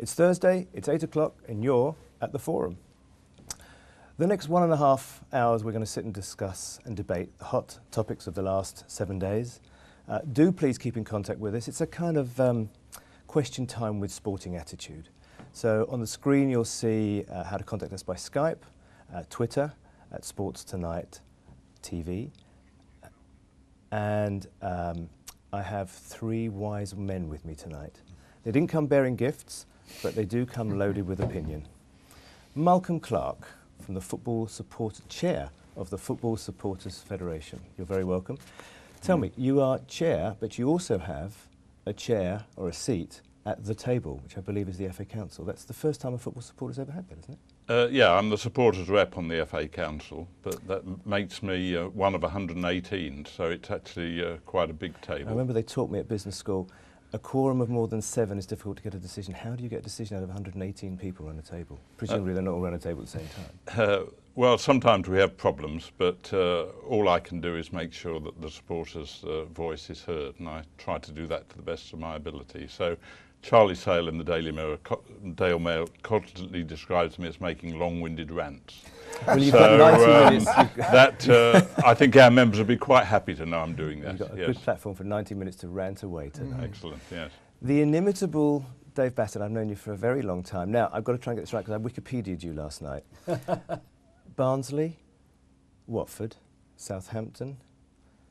It's Thursday, it's 8 o'clock, and you're at the Forum. The next 1.5 hours, we're going to sit and discuss and debate the hot topics of the last 7 days. Do please keep in contact with us. It's a kind of question time with sporting attitude. So on the screen, you'll see how to contact us by Skype, Twitter, at Sports Tonight TV. And I have 3 wise men with me tonight. They didn't come bearing gifts, but they do come loaded with opinion. Malcolm Clark, from the chair of the Football Supporters Federation. You're very welcome. Tell me, you are chair, but you also have a chair or a seat at the table, which I believe is the FA Council. That's the first time a football supporter's ever had that, isn't it? Yeah, I'm the supporters rep on the FA Council, but that makes me one of 118, so it's actually quite a big table. I remember they taught me at business school, a quorum of more than 7 is difficult to get a decision. How do you get a decision out of 118 people around a table? Presumably they're not all around a table at the same time. Well, sometimes we have problems, but all I can do is make sure that the supporters' voice is heard, and I try to do that to the best of my ability. So Charlie Sale in the Daily Mail constantly describes me as making long-winded rants. Well, you've got 90 minutes. That I think our members will be quite happy to know I'm doing that. You've got a good platform for 90 minutes to rant away tonight. Excellent, yes. The inimitable Dave Bassett, I've known you for a very long time. Now, I've got to try and get this right because I Wikipedia'd you last night. Barnsley, Watford, Southampton,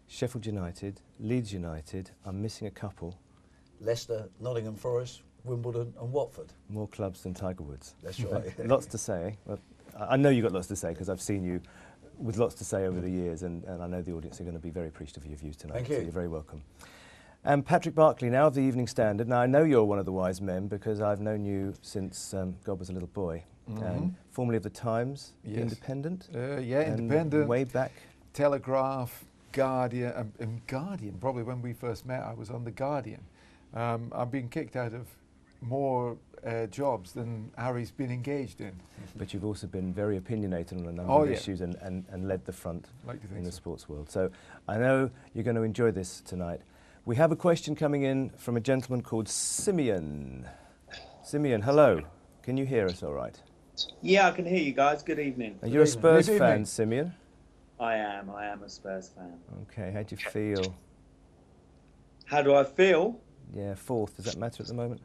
Sheffield United, Leeds United. I'm missing a couple. Leicester, Nottingham Forest, Wimbledon and Watford. More clubs than Tiger Woods. That's right. Lots to say. Well, I know you've got lots to say because I've seen you with lots to say over the years, and I know the audience are going to be very appreciative of your views tonight. Thank you. So you're very welcome. And Patrick Barclay, now of the Evening Standard. Now, I know you're one of the wise men because I've known you since God was a little boy. Formerly of the Times, yes. Independent. Yeah, Independent. Way back. Telegraph, Guardian, and Guardian. Probably when we first met, I was on the Guardian. I've been kicked out of more jobs than Harry's been engaged in. But you've also been very opinionated on a number of issues and led the front in the sports world. So I know you're going to enjoy this tonight. We have a question coming in from a gentleman called Simeon. Simeon, hello. Can you hear us all right? Yeah, I can hear you guys. Good evening. Are you a Spurs fan, Simeon? I am a Spurs fan. Okay, how do you feel? How do I feel? Yeah, 4th. Does that matter at the moment?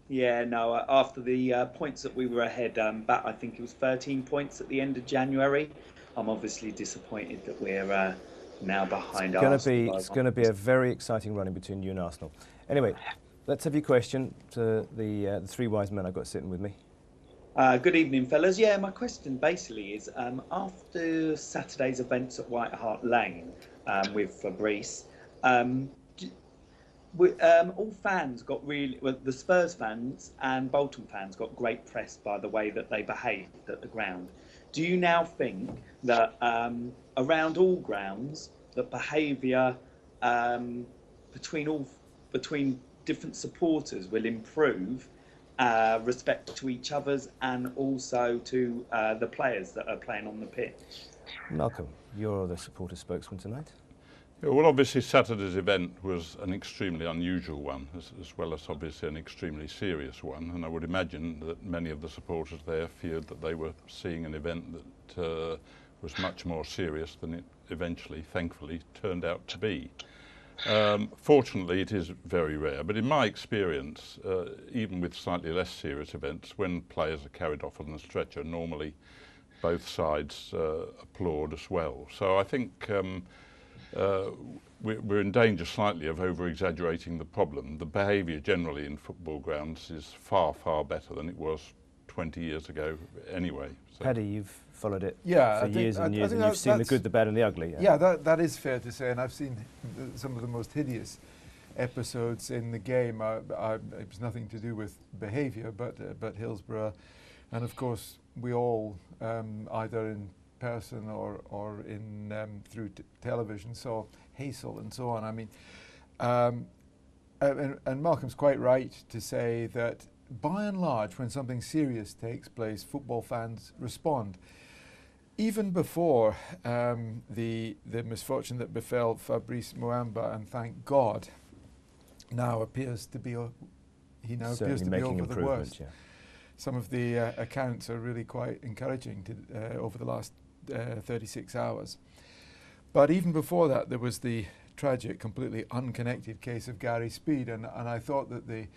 Yeah, no. After the points that we were ahead, back I think it was 13 points at the end of January. I'm obviously disappointed that we're now behind Arsenal. It's going to be a very exciting running between you and Arsenal. Anyway, let's have your question to the 3 wise men I've got sitting with me. Good evening, fellas. Yeah, my question basically is after Saturday's events at White Hart Lane with Fabrice. All fans got the Spurs fans and Bolton fans got great press by the way that they behaved at the ground. Do you now think that around all grounds, that behaviour between different supporters will improve, respect to each other's and also to the players that are playing on the pitch? Malcolm, you're the supporter spokesman tonight. Yeah, well, obviously Saturday's event was an extremely unusual one, as well as obviously an extremely serious one, and I would imagine that many of the supporters there feared that they were seeing an event that was much more serious than it eventually, thankfully, turned out to be. Fortunately, it is very rare, but in my experience, even with slightly less serious events, when players are carried off on the stretcher, normally both sides applaud as well. So I think we're in danger slightly of over-exaggerating the problem. The behaviour generally in football grounds is far, far better than it was 20 years ago anyway. So. Paddy, you've followed it for years and years, and you've seen the good, the bad and the ugly. Yeah, that is fair to say, and I've seen some of the most hideous episodes in the game. It was nothing to do with behaviour, but Hillsborough, and of course we all either in person or in through television saw Hazel and so on. I mean, and Malcolm's quite right to say that by and large, when something serious takes place, football fans respond. Even before the misfortune that befell Fabrice Muamba, and thank God, now appears to be he now appears Certainly to be making over the improvements, worst. yeah. Some of the accounts are really quite encouraging over the last 36 hours. But even before that, there was the tragic, completely unconnected case of Gary Speed, and I thought that the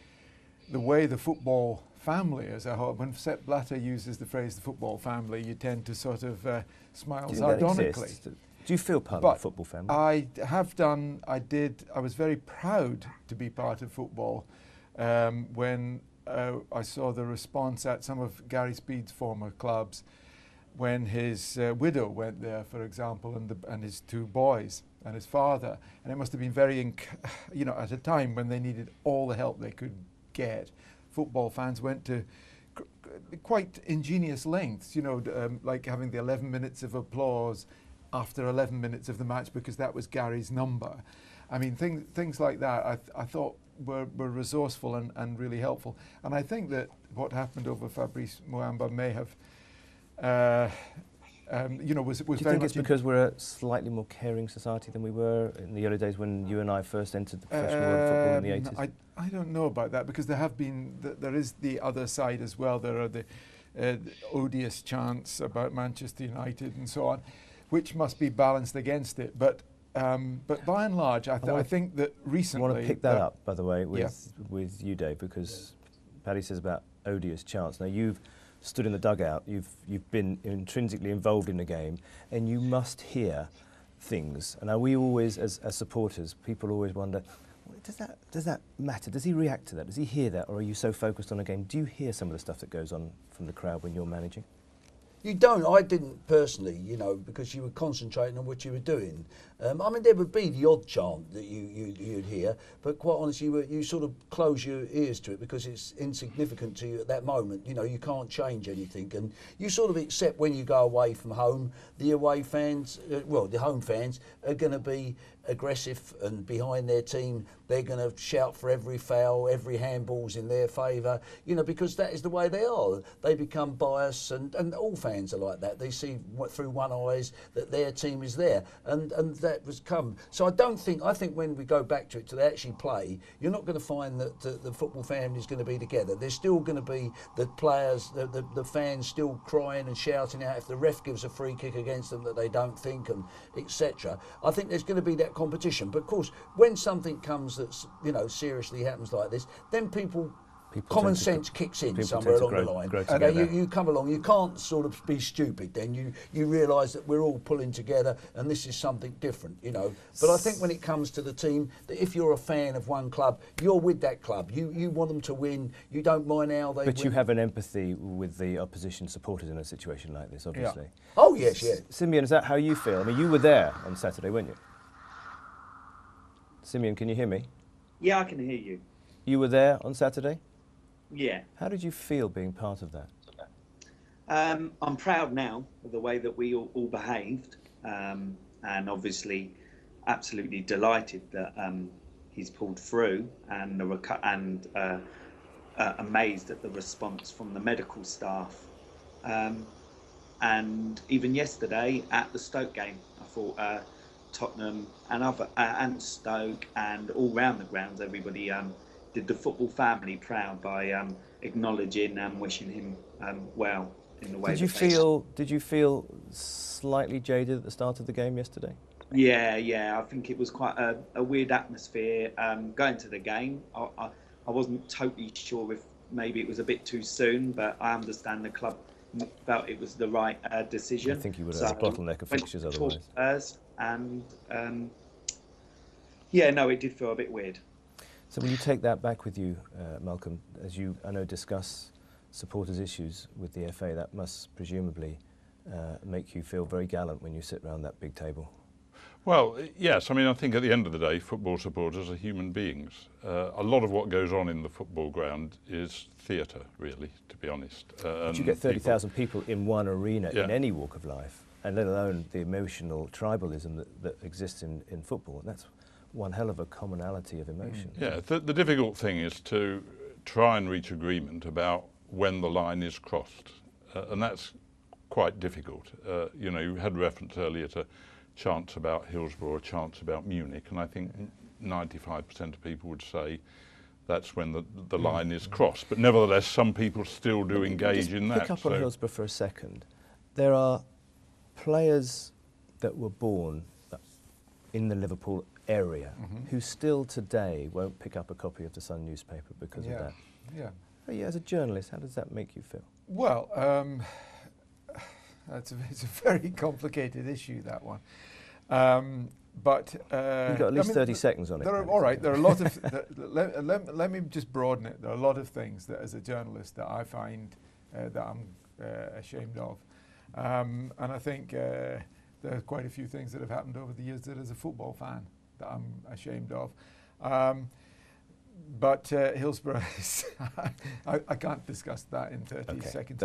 way the football family as a whole, when Sepp Blatter uses the phrase the football family, you tend to sort of smile Do you think that sardonically. exists? Do you feel part But of the football family? I have done, I was very proud to be part of football when I saw the response at some of Gary Speed's former clubs when his widow went there, for example, and his 2 boys and his father. And it must have been very, at a time when they needed all the help they could get, football fans went to quite ingenious lengths, like having the 11 minutes of applause after 11 minutes of the match because that was Gary's number. I mean, things like that I thought were resourceful and really helpful. And I think that what happened over Fabrice Muamba may have, was Do you very think much it's because we're a slightly more caring society than we were in the early days when you and I first entered the professional world of football in the 80s? I don't know about that because there is the other side as well. There are the odious chants about Manchester United and so on, which must be balanced against it. But by and large, I think that recently... I want to pick that up, by the way, with you, Dave, because Paddy says about odious chants. Now, you've stood in the dugout, you've been intrinsically involved in the game, and you must hear things. And we always, as supporters, people always wonder, does that matter? Does he react to that? Does he hear that? Or are you so focused on a game? Do you hear some of the stuff that goes on from the crowd when you're managing? You don't. I didn't personally, because you were concentrating on what you were doing. I mean, there would be the odd chant that you'd hear, but quite honestly, you sort of close your ears to it because it's insignificant to you at that moment. You can't change anything, and you sort of accept when you go away from home, the away fans, the home fans are going to be aggressive and behind their team. They're going to shout for every foul, every handball's in their favour, because that is the way they are. They become biased, and all fans are like that. They see through one eyes that their team is there, and that was come. So I think when we go back to it, to actually play, you're not going to find that the football family is going to be together. There's still going to be the players, the fans still crying and shouting out if the ref gives a free kick against them that they don't think, and etc. I think there's going to be that competition. But of course, when something comes that's seriously happens like this, then people common sense kicks in somewhere along the line. You come along, you can't sort of be stupid then. You realise that we're all pulling together and this is something different, But I think when it comes to the team, that if you're a fan of one club, you're with that club. You want them to win. You don't mind how they win. But you have an empathy with the opposition supporters in a situation like this, obviously. Yeah. Oh, yes, yeah. Simeon, is that how you feel? I mean, you were there on Saturday, weren't you? Simeon, can you hear me? Yeah, I can hear you. You were there on Saturday? Yeah. How did you feel being part of that? I'm proud now of the way that we all behaved, and obviously absolutely delighted that he's pulled through, and amazed at the response from the medical staff. And even yesterday at the Stoke game, I thought Tottenham and Stoke and all round the grounds, everybody did the football family proud by acknowledging and wishing him well in the way. Did you feel slightly jaded at the start of the game yesterday? Yeah. I think it was quite a weird atmosphere going to the game. I wasn't totally sure if maybe it was a bit too soon, but I understand the club felt it was the right decision. I think you would have a bottleneck of fixtures otherwise. And it did feel a bit weird. So will you take that back with you, Malcolm, as you, I know, discuss supporters' issues with the FA? That must presumably make you feel very gallant when you sit around that big table. Well, yes. I mean, I think at the end of the day, football supporters are human beings. A lot of what goes on in the football ground is theatre, really, to be honest. But you get 30,000 people in one arena in any walk of life, and let alone the emotional tribalism that exists in football. And that's one hell of a commonality of emotion. Yeah, the difficult thing is to try and reach agreement about when the line is crossed, and that's quite difficult. You had reference earlier to chants about Hillsborough, chants about Munich, and I think 95% of people would say that's when the line is crossed. But nevertheless, some people still do engage in that. Pick up on Hillsborough for a second. There are players that were born in the Liverpool area who still today won't pick up a copy of the Sun newspaper because of that. Yeah. Oh, yeah, as a journalist, how does that make you feel? Well, it's a very complicated issue, that one. But You've got at least 30 seconds on it. All right, there are a lot of. Let me just broaden it. There are a lot of things that, as a journalist, that I find that I'm ashamed of, and I think there are quite a few things that have happened over the years that, as a football fan, that I'm ashamed of. But Hillsborough, I can't discuss that in 30 seconds.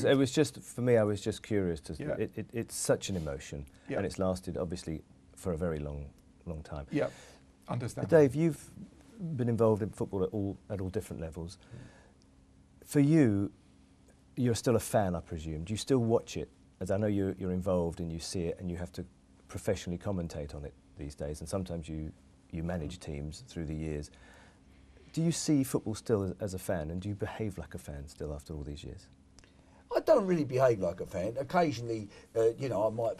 It was just, for me, I was just curious. It's such an emotion, and it's lasted, obviously, for a very long time. Yeah, understand. Dave, you've been involved in football at all different levels. For you, you're still a fan, I presume. Do you still watch it? As I know you're involved and you see it and you have to professionally commentate on it these days, and sometimes you manage teams through the years. Do you see football still as a fan, and do you behave like a fan still after all these years? I don't really behave like a fan. Occasionally, I might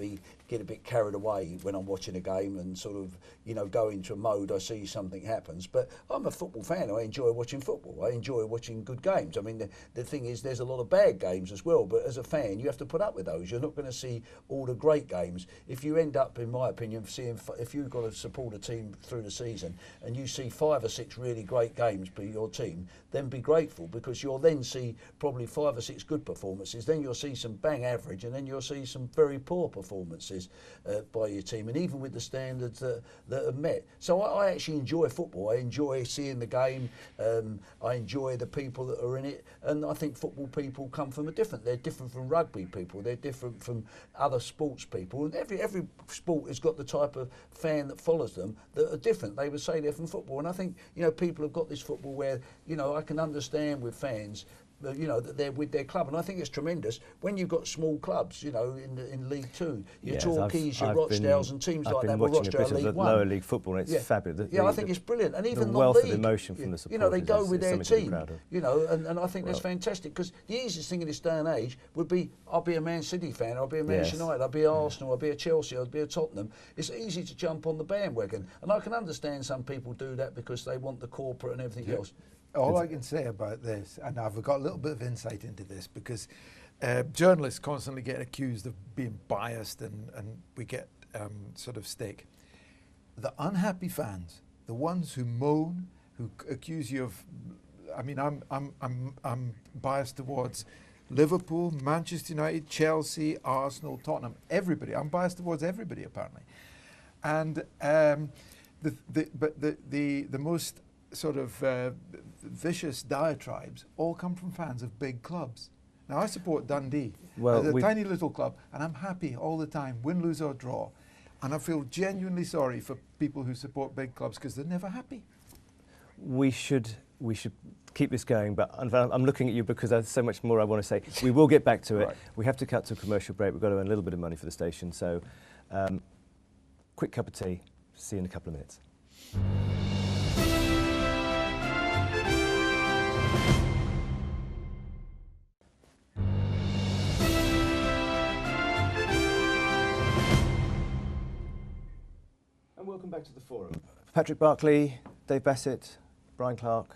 get a bit carried away when I'm watching a game and sort of, go into a mode. I see something happens, but I'm a football fan. I enjoy watching football. I enjoy watching good games. I mean, the thing is, there's a lot of bad games as well, but as a fan, you have to put up with those. You're not going to see all the great games. If you end up, in my opinion, if you've got to support a team through the season and you see 5 or 6 really great games by your team, then be grateful, because you'll then see probably 5 or 6 good performances. Then you'll see some bang average, and then you'll see some very poor performances by your team, and even with the standards that are met. So I actually enjoy football. I enjoy seeing the game. I enjoy the people that are in it, and I think football people come from they're different from rugby people. They're different from other sports people, and every sport has got the type of fan that follows them that are different. They would say they're from football, and I think people have got this football where I can understand with fans that they're with their club, and I think it's tremendous when you've got small clubs, in League Two, your Torquays, your Rochdales, and teams like that. I've been watching a bit League of the One. lower league football, and it's fabulous. I think it's brilliant, and even the wealth non-league, of emotion from the supporters. They go with their team, and I think Well, that's fantastic, because the easiest thing in this day and age would be, I'll be a Man City fan, I'll be a Manchester United, I'll be Arsenal, I'll be a Chelsea, I'll be a Tottenham. It's easy to jump on the bandwagon, and I can understand some people do that because they want the corporate and everything else. All I can say about this, and I've got a little bit of insight into this, because journalists constantly get accused of being biased, and we get sort of stick. The unhappy fans, the ones who moan, who accuse you of, I'm biased towards Liverpool, Manchester United, Chelsea, Arsenal, Tottenham, everybody. I'm biased towards everybody, apparently. And the most sort of vicious diatribes all come from fans of big clubs. Now, I support Dundee, a tiny little club, and I'm happy all the time, win, lose or draw. And I feel genuinely sorry for people who support big clubs, because they're never happy. We should keep this going, but I'm looking at you because there's so much more I want to say. We will get back to it. Right. We have to cut to a commercial break. We've got to earn a little bit of money for the station. So, quick cup of tea. See you in a couple of minutes. And welcome back to the forum. Patrick Barclay, Dave Bassett, Brian Clark,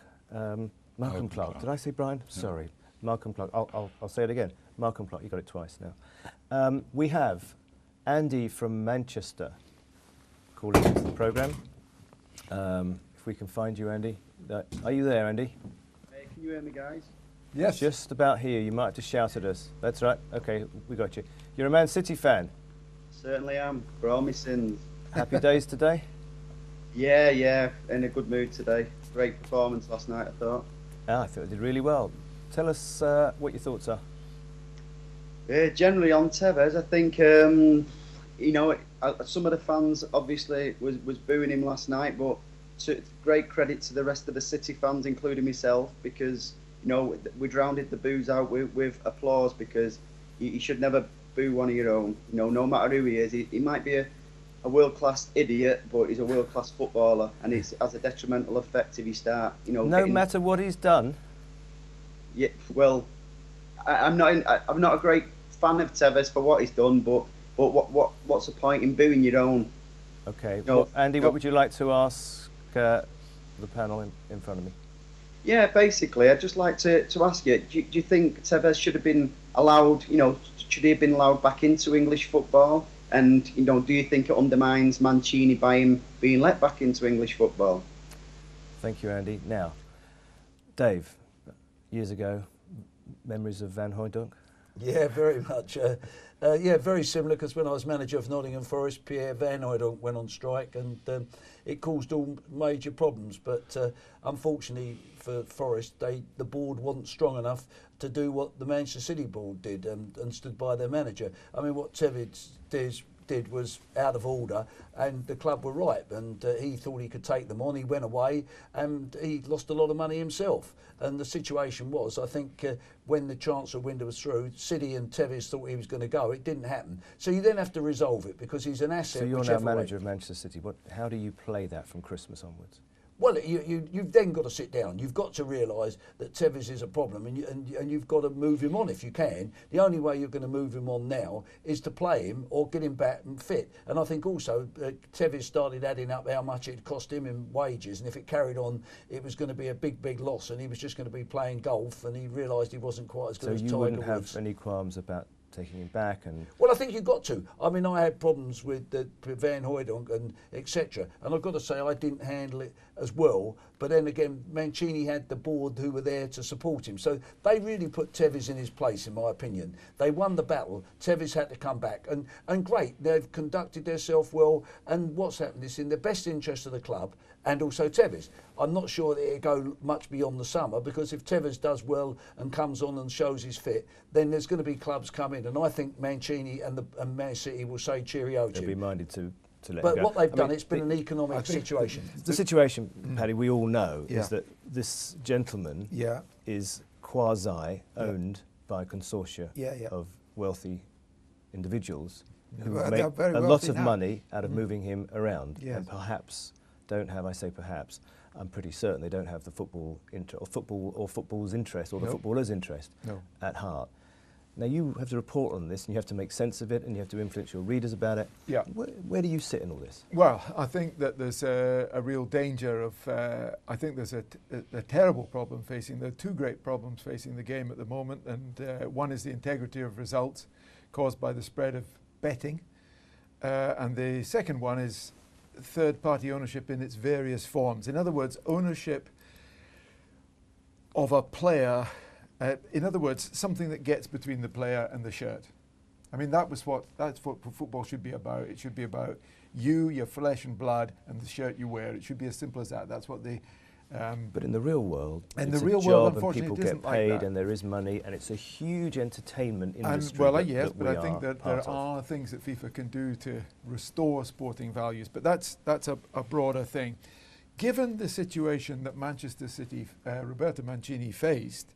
Malcolm Clark. Did I say Brian? No. Sorry, Malcolm Clark. I'll say it again. Malcolm Clark. You got it twice now. We have Andy from Manchester calling into the programme. If we can find you, Andy. Are you there, Andy? Hey, can you hear me, guys? Yes. Just about here. You might have to shout at us. That's right. Okay, we got you. You're a Man City fan? Certainly am, for all my sins. Happy days today? Yeah, in a good mood today. Great performance last night, I thought. I thought it did really well. Tell us what your thoughts are. Generally on Tevez, I think, some of the fans obviously was booing him last night, but great credit to the rest of the City fans, including myself, because, we drowned the boos out with applause, because you should never boo one of your own. No matter who he is, he might be a world-class idiot, but he's a world-class footballer, and it has a detrimental effect if you start, No getting, matter what he's done. Yeah, well, I'm not a great fan of Tevez for what he's done, but what's the point in booing your own? Okay, well, Andy, what would you like to ask the panel in front of me? Yeah, basically, I'd just like to ask you, do you think Tevez should have been allowed, should he have been allowed back into English football? And, do you think it undermines Mancini by him being let back into English football? Thank you, Andy. Now, Dave, years ago, memories of Van Hooijdonk? Yeah, very much. Yeah, very similar, because when I was manager of Nottingham Forest, Pierre Van Hooijdonk went on strike, and it caused all major problems. But unfortunately for Forest, the board wasn't strong enough to do what the Manchester City board did, and stood by their manager. I mean, what Tevez did was out of order, and the club were right, and he thought he could take them on. He went away, and he lost a lot of money himself. And the situation was, I think, when the transfer window was through, City and Tevez thought he was going to go. It didn't happen. So you then have to resolve it, because he's an asset. So you're now manager of Manchester City. How do you play that from Christmas onwards? Well, you've then got to sit down. You've got to realise that Tevez is a problem, and you've got to move him on if you can. The only way you're going to move him on now is to play him or get him back and fit. And I think also Tevez started adding up how much it cost him in wages, and if it carried on, it was going to be a big loss, and he was just going to be playing golf, and he realised he wasn't quite as good as Tiger Woods. So you wouldn't have any qualms about taking him back? And well, I think you've got to. I mean, I had problems with Van Hooijdonk and etc. And I've got to say I didn't handle it as well. But then again, Mancini had the board who were there to support him. So they really put Tevez in his place, in my opinion. They won the battle. Tevez had to come back. And great, they've conducted themselves well. And what's happened is in the best interest of the club and also Tevez. I'm not sure that it'll go much beyond the summer, because if Tevez does well and comes on and shows he's fit, then there's going to be clubs come in. And I think Mancini and Man City will say cheerio to him. They'll be minded to let him go. But what they've done, it's been an economic situation. The situation, Paddy, we all know, is that this gentleman is quasi-owned by a consortia of wealthy individuals who make a lot of money out of moving him around, and perhaps don't have, I say perhaps, I'm pretty certain they don't have the football's interest or the footballer's interest at heart. Now you have to report on this, and you have to make sense of it, and you have to influence your readers about it. Yeah. Where do you sit in all this? Well, I think that there's a real danger of, I think there's a terrible problem facing, there are two great problems facing the game at the moment, and one is the integrity of results caused by the spread of betting, and the second one is third-party ownership in its various forms. In other words, ownership of a player, in other words, something that gets between the player and the shirt. I mean, that's what football should be about. It should be about you, your flesh and blood, and the shirt you wear. It should be as simple as that. That's what they... but in the real world, it's a job, and people get paid, and there is money, and it's a huge entertainment industry. Yes, but I think that there are things that FIFA can do to restore sporting values. But that's a broader thing. Given the situation that Manchester City, Roberto Mancini faced,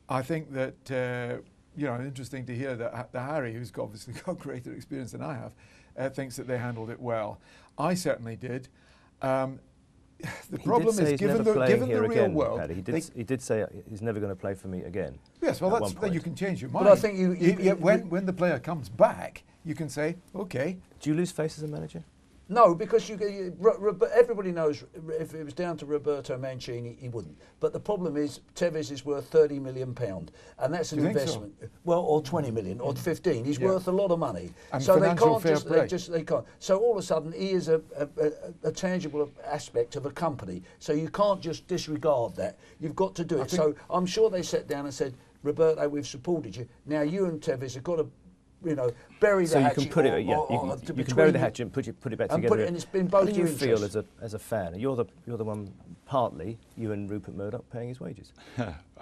I think that interesting to hear that Harry, who's obviously got greater experience than I have, thinks that they handled it well. I certainly did. The problem is, given the real world, Paddy, he did say he's never going to play for me again. Yes, well, you can change your mind. But I think when the player comes back, you can say, okay. Do you lose face as a manager? No, because everybody knows if it was down to Roberto Mancini, he wouldn't. But the problem is Tevez is worth £30 million, and that's an investment. So? Well, or 20 million, or 15. He's worth a lot of money. And so they can't they can't. So all of a sudden, he is a tangible aspect of a company. So you can't just disregard that. You've got to do it. So I'm sure they sat down and said, Roberto, we've supported you. Now you and Tevez have got to, bury the hatchet. So you can put it, you can bury the hatchet and put it back together. And it's been both. How do you feel as a fan? You're the one, partly you and Rupert Murdoch, paying his wages.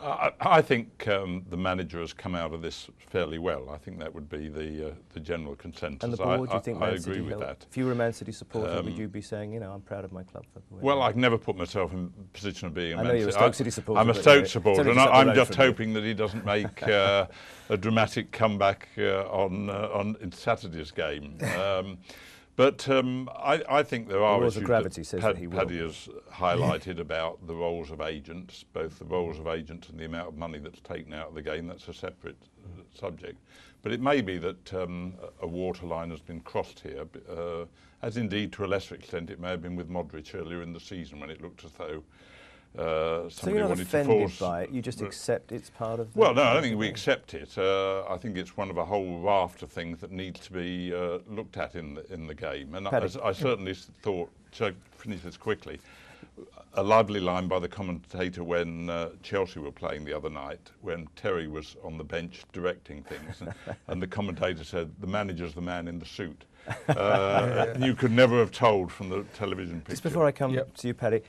I think the manager has come out of this fairly well. I think that would be the general consensus. And the board, do you think I Man City agree with that? If you were a Man City supporter, would you be saying, I'm proud of my club? Well, I've never put myself in a position of being a Man City. You're a Stoke City supporter. I'm a Stoke supporter, and I'm just hoping that he doesn't make a dramatic comeback in Saturday's game. But I think there are laws of issues gravity says that he will. Paddy has highlighted about the roles of agents, both the roles of agents and the amount of money that's taken out of the game. That's a separate subject. But it may be that a waterline has been crossed here, as indeed to a lesser extent it may have been with Modric earlier in the season when it looked as though so somebody you're not wanted to offended force. by it, you just accept it's part of the... Well, no, I don't think we accept it. I think it's one of a whole raft of things that needs to be looked at in the game. And I certainly thought, to finish this quickly, a lively line by the commentator when Chelsea were playing the other night, when Terry was on the bench directing things, and the commentator said, "The manager's the man in the suit." You could never have told from the television picture. Just before I come to you, Paddy,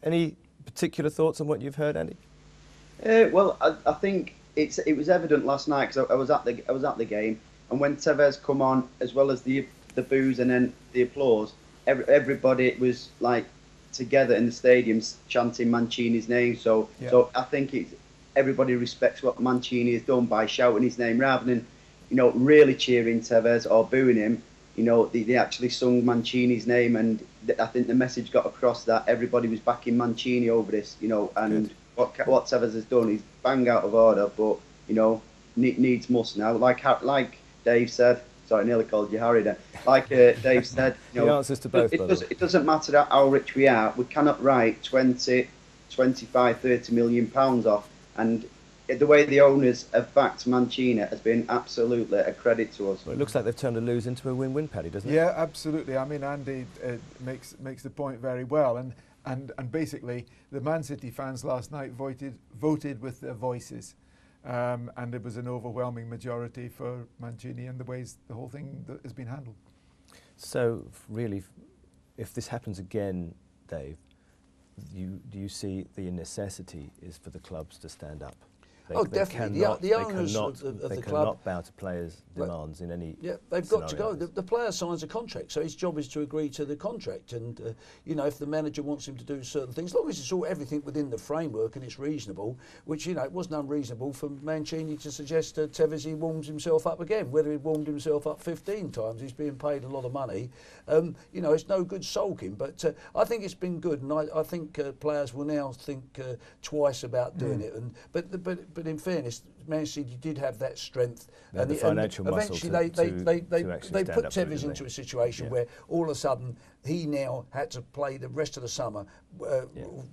any particular thoughts on what you've heard, Andy? Well, I think it was evident last night because I was at the game, and when Tevez come on, as well as the boos and then the applause, everybody was like together in the stadium chanting Mancini's name. So I think everybody respects what Mancini has done by shouting his name rather than really cheering Tevez or booing him. They actually sung Mancini's name, and I think the message got across that everybody was backing Mancini over this, and good. What Tevez has done is bang out of order, but, needs must now. Like Dave said, sorry, I nearly called you Harry there. Like Dave said, the answers to both, it doesn't matter how rich we are, we cannot write 20, 25, 30 million pounds off, and the way the owners have backed Mancini has been absolutely a credit to us. Well, it looks like they've turned a lose into a win-win, Paddy, doesn't it? Yeah, absolutely. I mean, Andy makes the point very well, and basically the Man City fans last night voted with their voices, and it was an overwhelming majority for Mancini and the ways the whole thing has been handled. So, really, if this happens again, Dave, do you see the necessity is for the clubs to stand up? Definitely. The owners of the club cannot bow to players' demands in any. Yeah, they've got to go. The player signs a contract, so his job is to agree to the contract. And if the manager wants him to do certain things, as long as it's all everything within the framework and it's reasonable, which it wasn't unreasonable for Mancini to suggest to Tevez he warms himself up again. Whether he warmed himself up 15 times, he's being paid a lot of money. It's no good sulking. But I think it's been good, and I think players will now think twice about doing it. And but in fairness, Man City did have that strength, and the financial muscle eventually they put Tevez into into a situation where all of a sudden he now had to play the rest of the summer,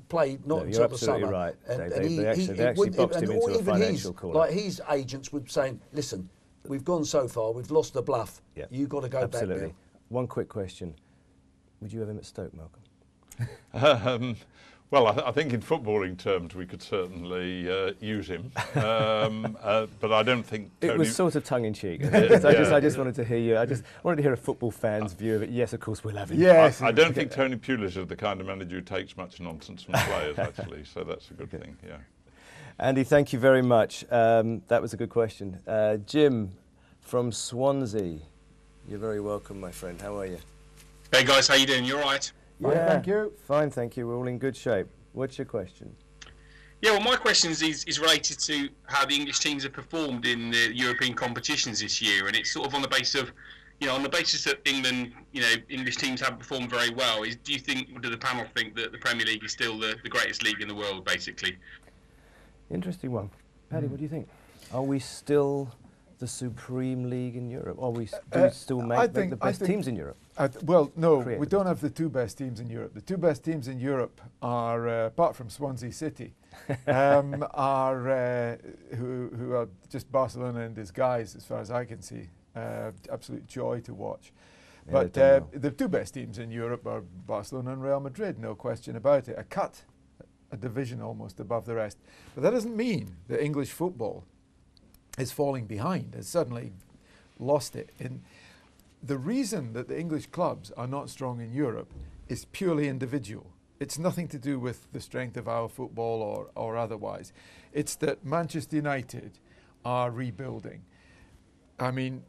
play not until the summer. You're right. And they actually boxed him into a financial corner. Like his agents would saying, "Listen, we've gone so far, we've lost the bluff. Yeah. You've got to go back now." One quick question: would you have him at Stoke, Malcolm? Well, I think in footballing terms we could certainly use him, but I don't think Tony... It was sort of tongue-in-cheek. I just wanted to hear you. I just wanted to hear a football fan's view of it. Yes, of course we'll have him. Yes, I don't think Tony Pulis is the kind of manager who takes much nonsense from players, actually. So that's a good thing. Yeah. Andy, thank you very much. That was a good question. Jim from Swansea, you're very welcome, my friend. How are you? Hey guys, how you doing? You all right? Yeah, thank you. Fine, thank you. We're all in good shape. What's your question? Yeah, well, my question is related to how the English teams have performed in the European competitions this year, and it's sort of on the basis of, that England, English teams haven't performed very well. Do the panel think that the Premier League is still the greatest league in the world, basically? Interesting one. Paddy, what do you think? Are we still the supreme league in Europe? Or do we still make the best teams in Europe? Well, no, we don't have the two best teams in Europe. The two best teams in Europe are, apart from Swansea City, who are just Barcelona in disguise, as far as I can see. Absolute joy to watch. Yeah, but the two best teams in Europe are Barcelona and Real Madrid, no question about it. A division almost above the rest. But that doesn't mean that English football is falling behind, has suddenly lost it. The reason that the English clubs are not strong in Europe is purely individual. It's nothing to do with the strength of our football or otherwise. It's that Manchester United are rebuilding. I mean,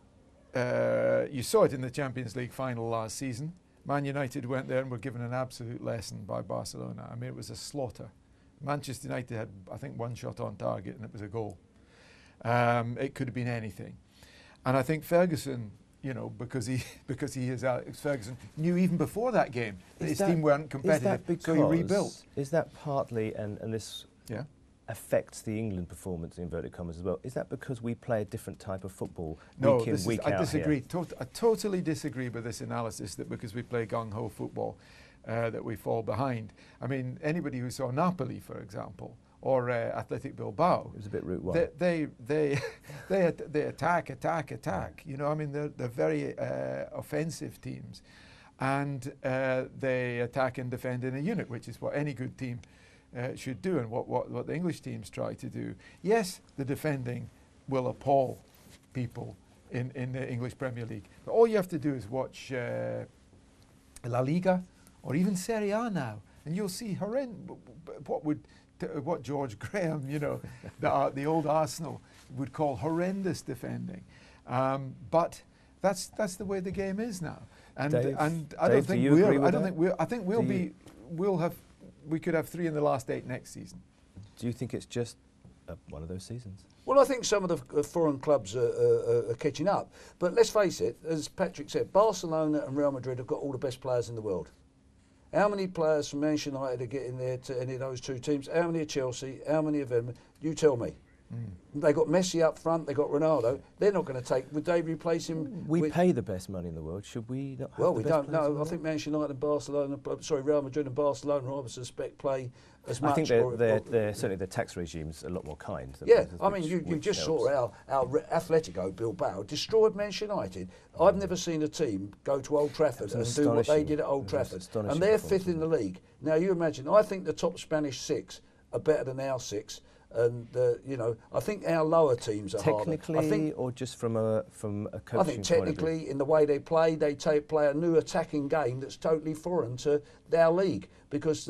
you saw it in the Champions League final last season. Man United went there and were given an absolute lesson by Barcelona. I mean, it was a slaughter. Manchester United had, I think, one shot on target and it was a goal. It could have been anything. And I think Ferguson you know, because he is Alex Ferguson, knew even before that game that his team weren't competitive, so he rebuilt. Is that partly, and this Yeah. affects the England performance in inverted commas as well, is that because we play a different type of football No, week in, week out? I disagree. I totally disagree with this analysis that because we play gung-ho football that we fall behind. I mean, anybody who saw Napoli, for example, or Athletic Bilbao, It was a bit Route 1. they attack. You know, I mean, they're very offensive teams, and they attack and defend in a unit, which is what any good team should do, and what the English teams try to do. Yes, the defending will appall people in the English Premier League, but all you have to do is watch La Liga or even Serie A now, and you'll see what George Graham, you know, the old Arsenal would call horrendous defending. But that's the way the game is now, and Dave, I don't think do you agree with that? I think we could have 3 in the last 8 next season. Do you think it's just one of those seasons? Well, I think some of the foreign clubs are catching up. But let's face it, as Patrick said, Barcelona and Real Madrid have got all the best players in the world. How many players from Manchester United are getting there to any of those two teams? How many are Chelsea? How many of them? You tell me. They got Messi up front. They got Ronaldo. They're not going to take. Would they replace him? We pay the best money in the world. Should we not? Well, have we the best don't players in the know. I world? think Manchester United and Barcelona, Real Madrid and Barcelona, I suspect, play as much. I think they're certainly the tax regime's a lot more kind. Than Yeah, others, I mean, you just saw our Atletico Bilbao destroyed Manchester United. I've never seen a team go to Old Trafford and do what they did at Old Trafford. And they're 5th in the league. Now, you imagine, I think the top Spanish 6 are better than our 6. And, you know, I think our lower teams are technically, harder. or just from a coaching I think technically, in the way they play a new attacking game that's totally foreign to our league, because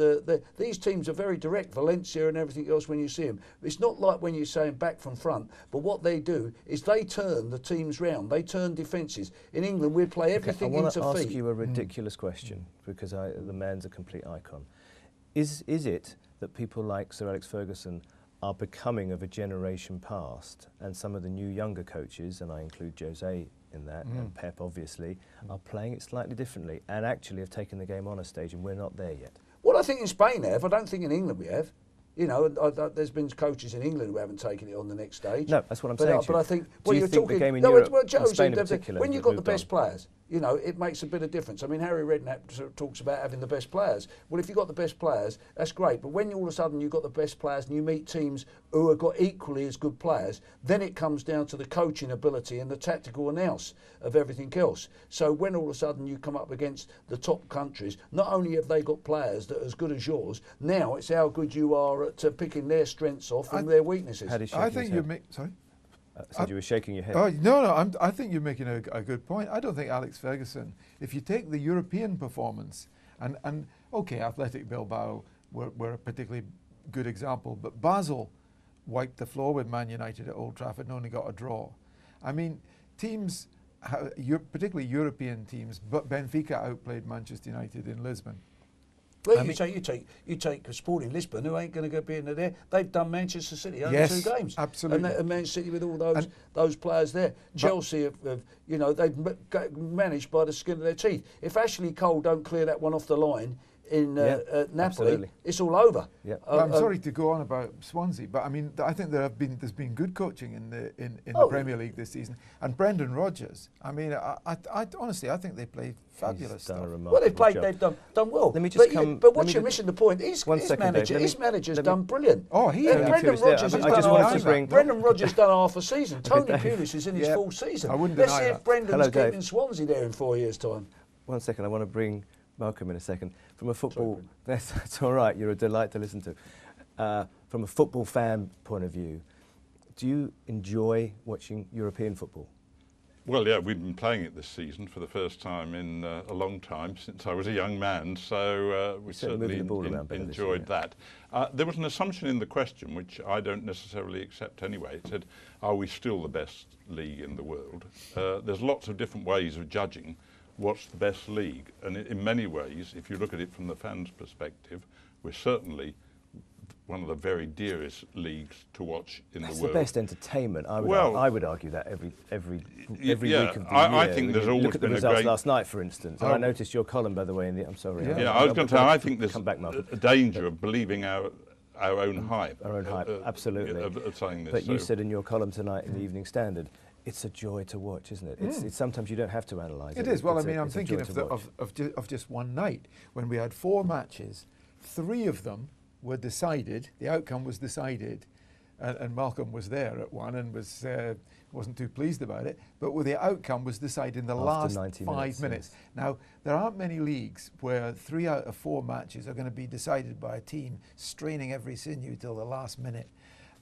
these teams are very direct, Valencia and everything else when you see them. It's not like when you're saying back from front, but what they do is they turn the teams round, they turn defences. In England, we play everything into feet. I want to ask you a ridiculous question, because the man's a complete icon. Is it that people like Sir Alex Ferguson are becoming of a generation past, and some of the new younger coaches, and I include Jose in that, and Pep obviously, are playing it slightly differently and actually have taken the game on a stage, and we're not there yet? Well, I think in Spain have. I don't think in England we have. You know, there's been coaches in England who haven't taken it on the next stage. No, that's what I'm saying. But I think, do you think the game in Europe, and Spain in particular, when you've got the best players, you know, it makes a bit of difference. I mean, Harry Redknapp talks about having the best players. Well, if you've got the best players, that's great. But when all of a sudden you've got the best players and you meet teams who have got equally as good players, then it comes down to the coaching ability and the tactical nous of everything else. So when all of a sudden you come up against the top countries, not only have they got players that are as good as yours, now it's how good you are at picking their strengths off from their weaknesses. I think you make... Sorry? Said you were shaking your head. Oh, no, I think you're making a good point. I don't think Alex Ferguson, if you take the European performance, and okay, Athletic Bilbao were a particularly good example, but Basel wiped the floor with Man United at Old Trafford and only got a draw. I mean, teams, particularly European teams, but Benfica outplayed Manchester United in Lisbon. Well, you take Sporting Lisbon, who ain't going to be in there. They've done Manchester City over 2 games. Absolutely. And Manchester City with all those players there. Chelsea, they've managed by the skin of their teeth. If Ashley Cole don't clear that one off the line in Napoli, absolutely. It's all over. Yeah. I'm sorry to go on about Swansea, but I mean, I think there's been good coaching in the Premier League this season. And Brendan Rodgers, I mean, I honestly, I think they played fabulous stuff. Well, they've done well. Let me just but what you're missing the point. His manager's done brilliant. Oh, he Brendan Rodgers has done Brendan Rodgers done half a season. Tony Pulis is in his full season. I wouldn't Let's deny see that. if Brendan's Hello, keeping Swansea there in 4 years' time. 1 second, I want to bring Malcolm in a second. From a football, that's all right. You're a delight to listen to. From a football fan point of view, do you enjoy watching European football? Well, yeah, we've been playing it this season for the first time in a long time, since I was a young man, so we certainly enjoyed that. There was an assumption in the question, which I don't necessarily accept anyway. It said, are we still the best league in the world? There's lots of different ways of judging what's the best league, and in many ways, if you look at it from the fans' perspective, we're certainly one of the very dearest leagues to watch in It's the world. the best entertainment. I would argue that every yeah, week of the year. I think there's always look at the been a results great. last night, for instance. And I noticed your column, by the way. I'm sorry. Yeah, I was going to say, I think there's come back, Malcolm. a danger of believing our own hype. Our own hype, absolutely. Of saying this. But you said in your column tonight in the Evening Standard, it's a joy to watch, isn't it? It's sometimes you don't have to analyse it. It is. Well, It's I mean, I'm it's a thinking joy to watch. of just one night when we had 4 matches, 3 of them were decided. The outcome was decided, and Malcolm was there at one and wasn't too pleased about it. But the outcome was decided in the After last 90 5 minutes. yes. Now, there aren't many leagues where 3 out of 4 matches are going to be decided by a team straining every sinew till the last minute,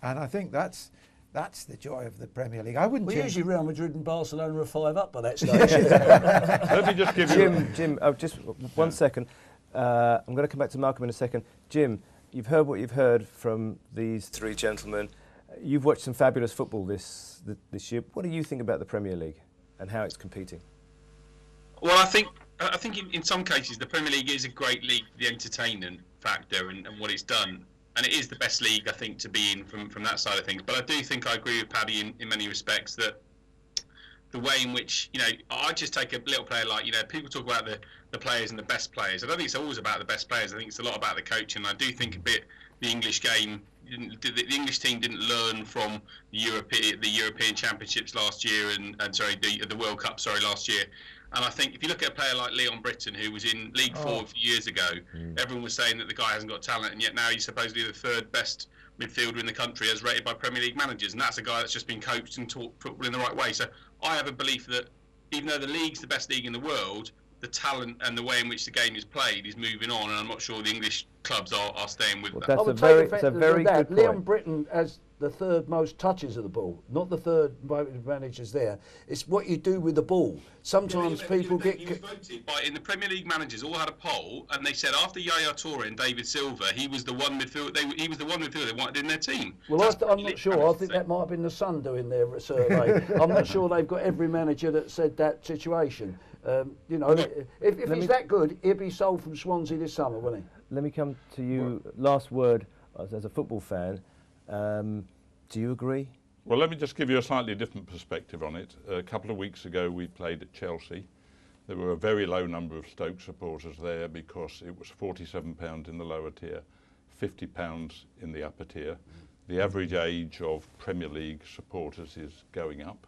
and I think that's the joy of the Premier League. I wouldn't. Well, change. usually Real Madrid and Barcelona are 5 up by that stage. Let me just give you. Jim, just one second. I'm going to come back to Malcolm in a second. Jim, you've heard what you've heard from these 3 gentlemen. You've watched some fabulous football this year. What do you think about the Premier League and how it's competing? Well, I think in some cases the Premier League is a great league for the entertainment factor and what it's done. And it is the best league, I think, to be in from that side of things. But I do think I agree with Paddy in many respects that the way in which, I just take a little player like, people talk about the players and the best players. I don't think it's always about the best players. I think it's a lot about the coaching. I do think a bit the English game, the English team didn't learn from the European Championships last year the World Cup, last year. And I think if you look at a player like Leon Britton, who was in League 4 a few years ago, everyone was saying that the guy hasn't got talent, and yet now he's supposedly the 3rd best midfielder in the country as rated by Premier League managers. And that's a guy that's just been coached and taught football in the right way. So I have a belief that even though the league's the best league in the world, the talent and the way in which the game is played is moving on, and I'm not sure the English clubs are staying with that. That's a very good point. Leon Britton has the 3rd most touches of the ball, not the 3rd managers there. It's what you do with the ball. Sometimes people get. He was voted by, in the Premier League managers all had a poll, and they said after Yaya Toure and David Silva, he was the one midfielder. He was the one midfielder they wanted in their team. Well, I'm not sure. I think that might have been the Sun doing their survey. I'm not sure they've got every manager that said that situation. If he's that good, he'd be sold from Swansea this summer, wouldn't he? Let me come to you. Last word, as a football fan. Do you agree? Well, let me just give you a slightly different perspective on it. A couple of weeks ago, we played at Chelsea. There were a very low number of Stoke supporters there because it was £47 in the lower tier, £50 in the upper tier. The average age of Premier League supporters is going up.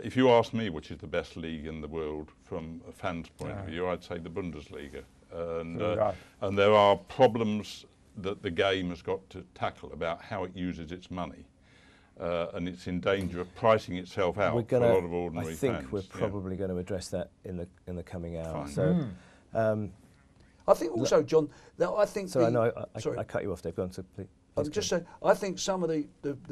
If you ask me which is the best league in the world from a fan's point of view, I'd say the Bundesliga. And there are problems that the game has got to tackle about how it uses its money. And it's in danger of pricing itself out for a lot of ordinary fans. I think we're probably going to address that in the coming hour. Fine. So, I think also, John, that I think. Sorry, I cut you off, Dave. Go on, so please. I'm just saying, I think some of the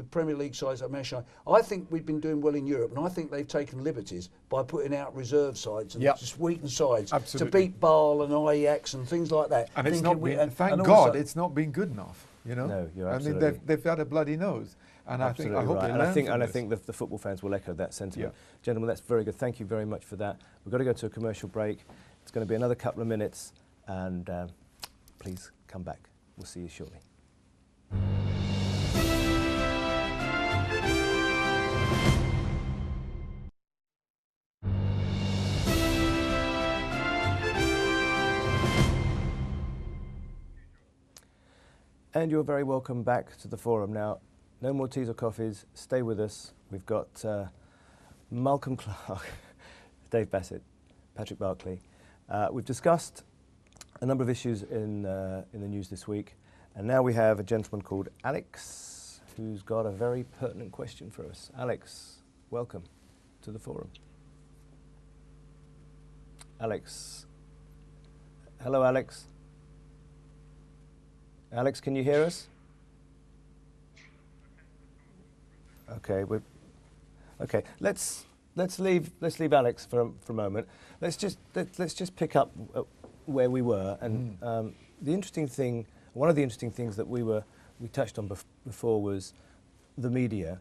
Premier League sides that mentioned, I think we've been doing well in Europe, and I think they've taken liberties by putting out reserve sides and just weakened sides to beat Bâle and Ajax and things like that. And it's not been, thank God, it's not been good enough. No, you're absolutely. I mean, they've had a bloody nose, and I think I hope they learn from this. I think the football fans will echo that sentiment. Gentlemen, that's very good. Thank you very much for that. We've got to go to a commercial break. It's going to be another couple of minutes, and please come back. We'll see you shortly. And you're very welcome back to the forum. Now, no more teas or coffees. Stay with us. We've got Malcolm Clark, Dave Bassett, Patrick Barclay. We've discussed a number of issues in the news this week. And now we have a gentleman called Alex, who's got a very pertinent question for us. Alex, welcome to the forum. Alex. Hello, Alex. Alex, can you hear us? Okay, okay. Let's leave Alex for a moment. Let's just pick up where we were, and the interesting thing. One of the interesting things that we touched on before was the media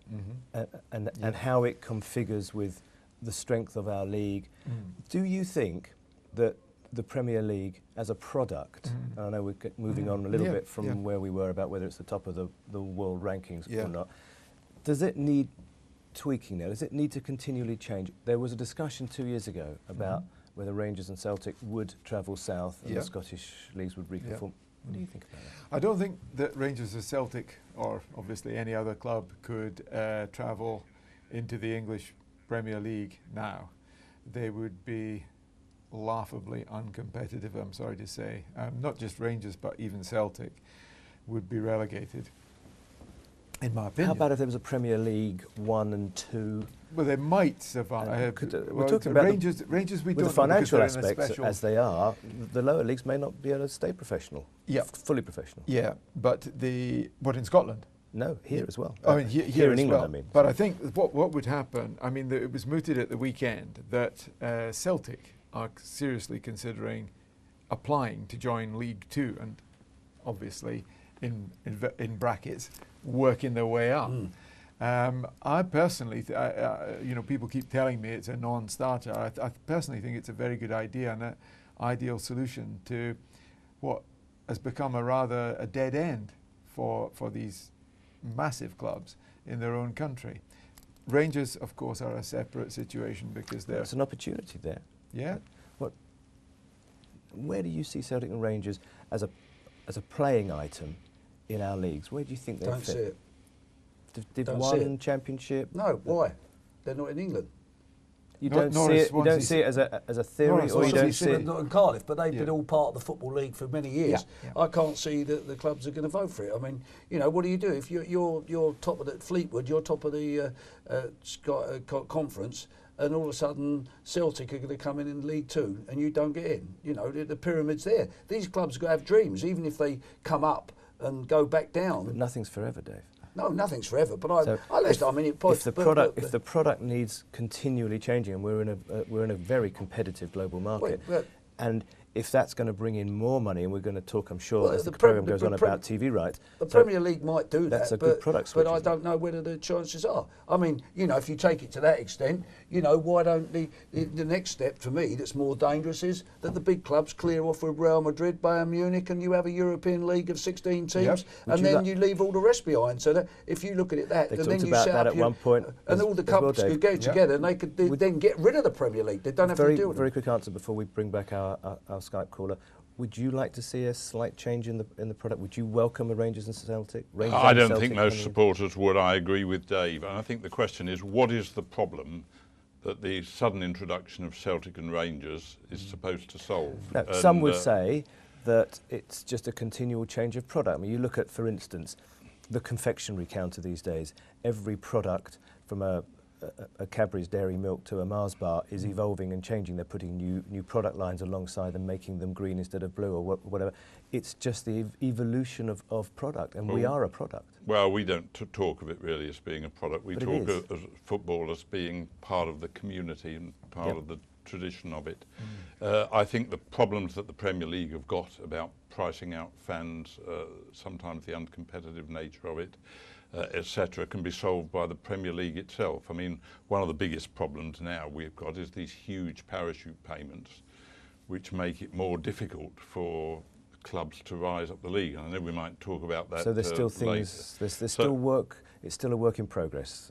and how it configures with the strength of our league. Do you think that the Premier League as a product, and I know we're moving on a little bit from where we were about whether it's the top of the world rankings or not. Does it need tweaking now? Does it need to continually change? There was a discussion 2 years ago about whether Rangers and Celtic would travel south and the Scottish leagues would reconform. What do you think about that? I don't think that Rangers or Celtic, or obviously any other club, could travel into the English Premier League now. They would be laughably uncompetitive, I'm sorry to say. Not just Rangers, but even Celtic would be relegated, in my opinion. How about if there was a Premier League 1 and 2? Well, they might survive. We're talking about Rangers. We with don't the financial know because they're in a aspects special as they are. The lower leagues may not be able to stay professional. Yeah, fully professional. Yeah, but what in Scotland? No, here as well. I mean, here in as England, well. I mean. But I think what would happen, I mean, it was mooted at the weekend that Celtic are seriously considering applying to join League Two, and obviously, in brackets, working their way up. I personally, people keep telling me it's a non-starter. I personally think it's a very good idea and an ideal solution to what has become a dead end for these massive clubs in their own country. Rangers, of course, are a separate situation because they're... There's an opportunity there. Yeah. Where do you see Celtic and Rangers as a playing item in our leagues? Where do you think they fit? Don't see it. Div Don't 1 see it. Championship? No, why? They're not in England. You don't see it. You don't see it as a theory, or you don't see it. Not in Cardiff, but they've been all part of the Football League for many years. I can't see that the clubs are going to vote for it. I mean, what do you do if you're top of the Fleetwood, you're top of the conference, and all of a sudden Celtic are going to come in League Two, and you don't get in? The pyramid's there. These clubs are going to have dreams, even if they come up and go back down. But nothing's forever, Dave. No, nothing's forever. But if the product needs continually changing, and we're in a very competitive global market, and if that's going to bring in more money, and we're going to talk, I'm sure, as the programme goes on about TV rights. The Premier League might do that. That's a good product switch, but I don't know whether the chances are. I mean, if you take it to that extent, why don't the next step for me that's more dangerous is that the big clubs clear off with Real Madrid, Bayern Munich, and you have a European League of 16 teams, and then you leave all the rest behind. So that if you look at it they and talked then you about set that up at one point, and all the clubs could go together, and they could then get rid of the Premier League. They don't have to deal with it. Very quick answer before we bring back our Skype caller. Would you like to see a slight change in the product? Would you welcome a Rangers and Celtic? I don't think most supporters would. I agree with Dave. And I think the question is, what is the problem that the sudden introduction of Celtic and Rangers is supposed to solve? Now, some would say that it's just a continual change of product. I mean, you look at, for instance, the confectionery counter these days. Every product from a Cadbury's Dairy Milk to a Mars bar is evolving and changing. They're putting new product lines alongside them, making them green instead of blue or whatever. It's just the evolution of product, and we are a product. Well, we don't talk of it really as being a product. We talk as football as being part of the community and part of the tradition of it. I think the problems that the Premier League have got about pricing out fans, sometimes the uncompetitive nature of it, etc., can be solved by the Premier League itself. I mean, one of the biggest problems now we've got is these huge parachute payments, which make it more difficult for clubs to rise up the league. And I know we might talk about that. So there's still things. There's still work. It's still a work in progress.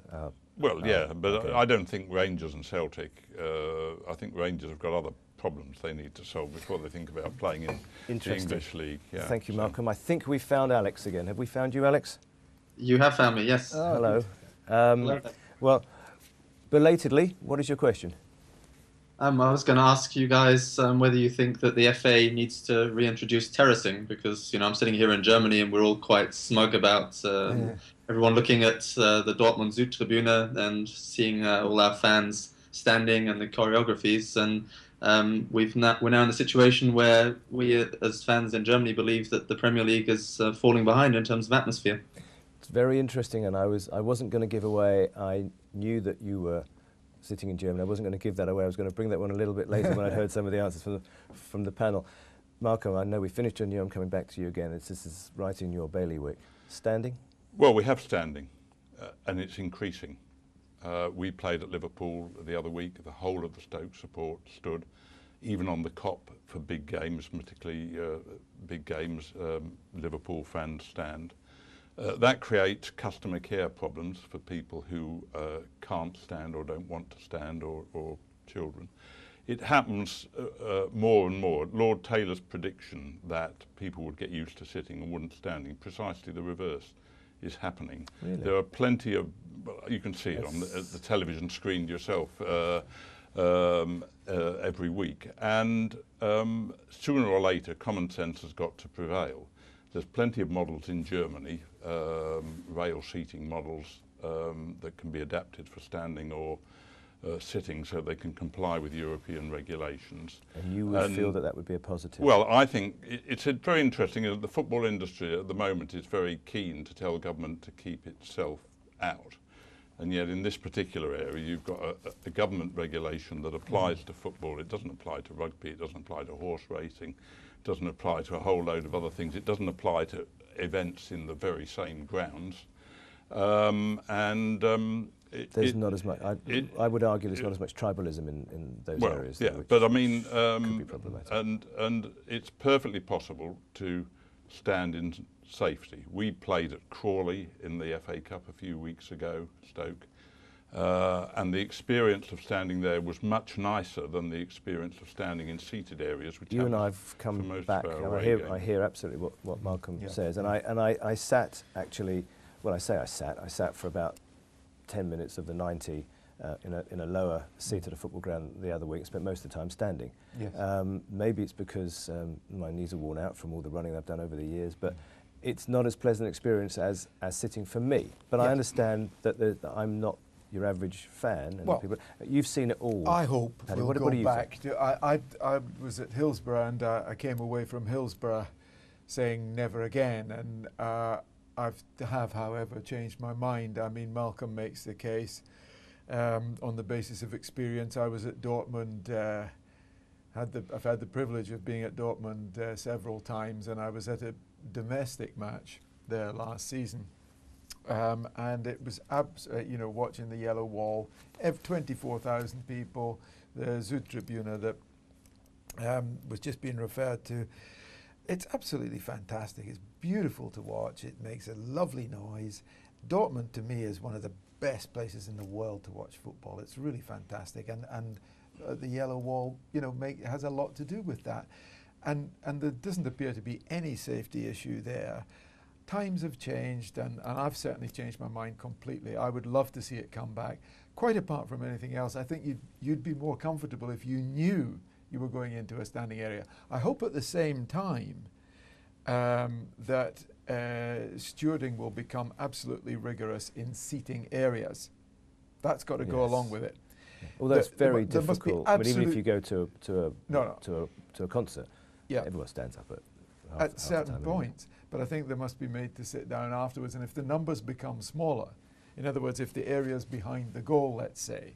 But I don't think Rangers and Celtic. I think Rangers have got other problems they need to solve before they think about playing in the English league. Yeah, Thank you, Malcolm. I think we found Alex again. Have we found you, Alex? You have found me, yes. Oh, hello. Well, belatedly, what is your question? I was going to ask you guys whether you think that the FA needs to reintroduce terracing, because I'm sitting here in Germany and we're all quite smug about everyone looking at the Dortmund Südtribüne and seeing all our fans standing and the choreographies, and we're now in a situation where we as fans in Germany believe that the Premier League is falling behind in terms of atmosphere. It's very interesting, and I wasn't going to give away. I knew that you were sitting in Germany. I wasn't going to give that away. I was going to bring that one a little bit later when I'd heard some of the answers from the panel. Malcolm, I know we finished on you. I'm coming back to you again. This is right in your bailiwick. Standing? Well, we have standing, and it's increasing. We played at Liverpool the other week. The whole of the Stoke support stood. even on the Kop for big games, particularly big games, Liverpool fans stand. That creates customer care problems for people who can't stand or don't want to stand, or children. It happens more and more. Lord Taylor's prediction that people would get used to sitting and wouldn't standing, precisely the reverse is happening. Really? There are plenty of, you can see it on the television screen yourself every week, and sooner or later common sense has got to prevail. There's plenty of models in Germany, rail seating models that can be adapted for standing or sitting, so they can comply with European regulations. And you would feel that that would be a positive? Well, I think it's very interesting. The football industry at the moment is very keen to tell government to keep itself out. And yet in this particular area, you've got a government regulation that applies to football. It doesn't apply to rugby, it doesn't apply to horse racing, it doesn't apply to a whole load of other things. It doesn't apply to events in the very same grounds. There's not as much. I would argue there's not as much tribalism in those areas. Yeah, but I mean, could be problematic. and it's perfectly possible to stand in safety. We played at Crawley in the FA Cup a few weeks ago, Stoke, and the experience of standing there was much nicer than the experience of standing in seated areas. Which you and I've come back, and I hear absolutely what Malcolm says, and I sat actually. Well, I sat for about 10 minutes of the 90 in a lower seat at a football ground the other week. Spent most of the time standing. Yes. Maybe it's because my knees are worn out from all the running I've done over the years, but it's not as pleasant an experience as sitting for me. But I understand that I'm not your average fan. And well, you've seen it all. I hope Paddy, we'll what do go you back think? to. I was at Hillsborough, and I came away from Hillsborough saying never again, and I have, however, changed my mind. I mean, Malcolm makes the case on the basis of experience. I was at Dortmund. I've had the privilege of being at Dortmund several times, and I was at a domestic match there last season, and it was watching the yellow wall, 24,000 people, the Südtribüne that was just being referred to. It's absolutely fantastic. It's beautiful to watch. It makes a lovely noise. Dortmund, to me, is one of the best places in the world to watch football. It's really fantastic, and the yellow wall, has a lot to do with that. And there doesn't appear to be any safety issue there. Times have changed, and I've certainly changed my mind completely. I would love to see it come back. Quite apart from anything else, I think you'd be more comfortable if you knew you were going into a standing area. I hope at the same time that stewarding will become absolutely rigorous in seating areas. That's got to go along with it. Although it's very difficult. But even if you go to a concert, everyone stands up at certain points. But I think they must be made to sit down afterwards. And if the numbers become smaller, in other words, if the area's behind the goal, let's say,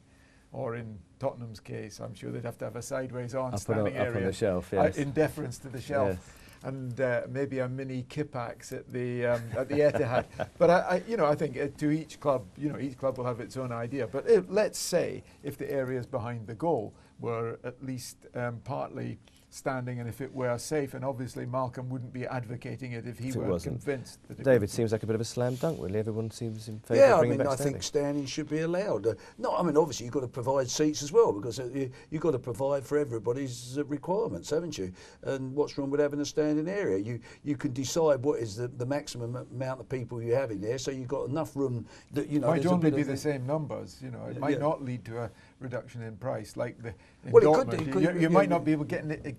or in Tottenham's case, I'm sure they'd have to have a sideways standing area up on the shelf, yes. In deference to the shelf. Yes. And maybe a mini Kipax at the Etihad. But I think to each club, each club will have its own idea. But let's say if the areas behind the goal were at least partly standing, and if it were safe, and obviously Malcolm wouldn't be advocating it if he weren't convinced that it David, seems like a bit of a slam dunk, really. Everyone seems in favour of bringing back standing. I think standing should be allowed. Obviously you've got to provide seats as well, because you've got to provide for everybody's requirements, haven't you? And what's wrong with having a standing area? You can decide what is the maximum amount of people you have in there, so you've got enough room that, might only be the same numbers, it might not lead to a reduction in price, like in Dortmund. You might not be able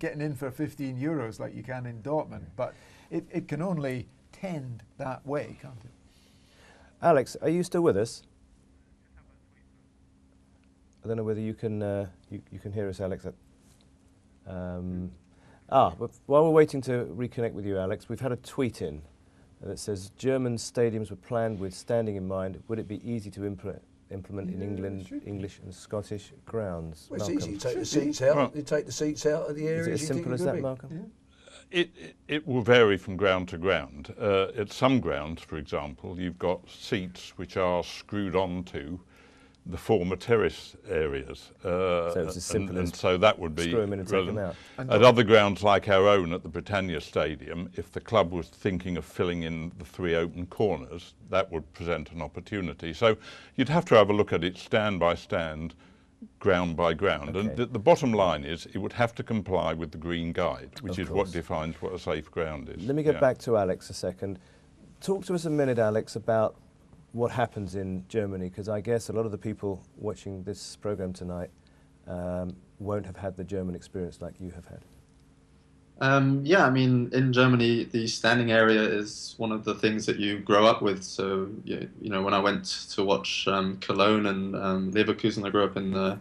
getting in for €15 like you can in Dortmund, but it can only tend that way, can't it? Alex, are you still with us? I don't know whether you can you can hear us, Alex. But while we're waiting to reconnect with you, Alex, we've had a tweet in that says German stadiums were planned with standing in mind. Would it be easy to implement in England, English and Scottish grounds? Well, it's easy. You take the seats out. You take the seats out of the areas. Is it as simple as that, Malcolm? Yeah. It will vary from ground to ground. At some grounds, for example, you've got seats which are screwed onto the former terrace areas. So it's as simple and as so that would be screw 'em in and take 'em out. At other grounds like our own at the Britannia Stadium, if the club was thinking of filling in the 3 open corners, that would present an opportunity. So you'd have to have a look at it stand by stand, ground by ground. Okay. And the bottom line is it would have to comply with the Green Guide, which Of is what course. defines what a safe ground is. Let me get back to Alex a second. Talk to us a minute, Alex, about what happens in Germany, because I guess a lot of the people watching this program tonight won't have had the German experience like you have had. Yeah, I mean, in Germany, the standing area is one of the things that you grow up with. So, you know, when I went to watch Cologne and Leverkusen, I grew up in the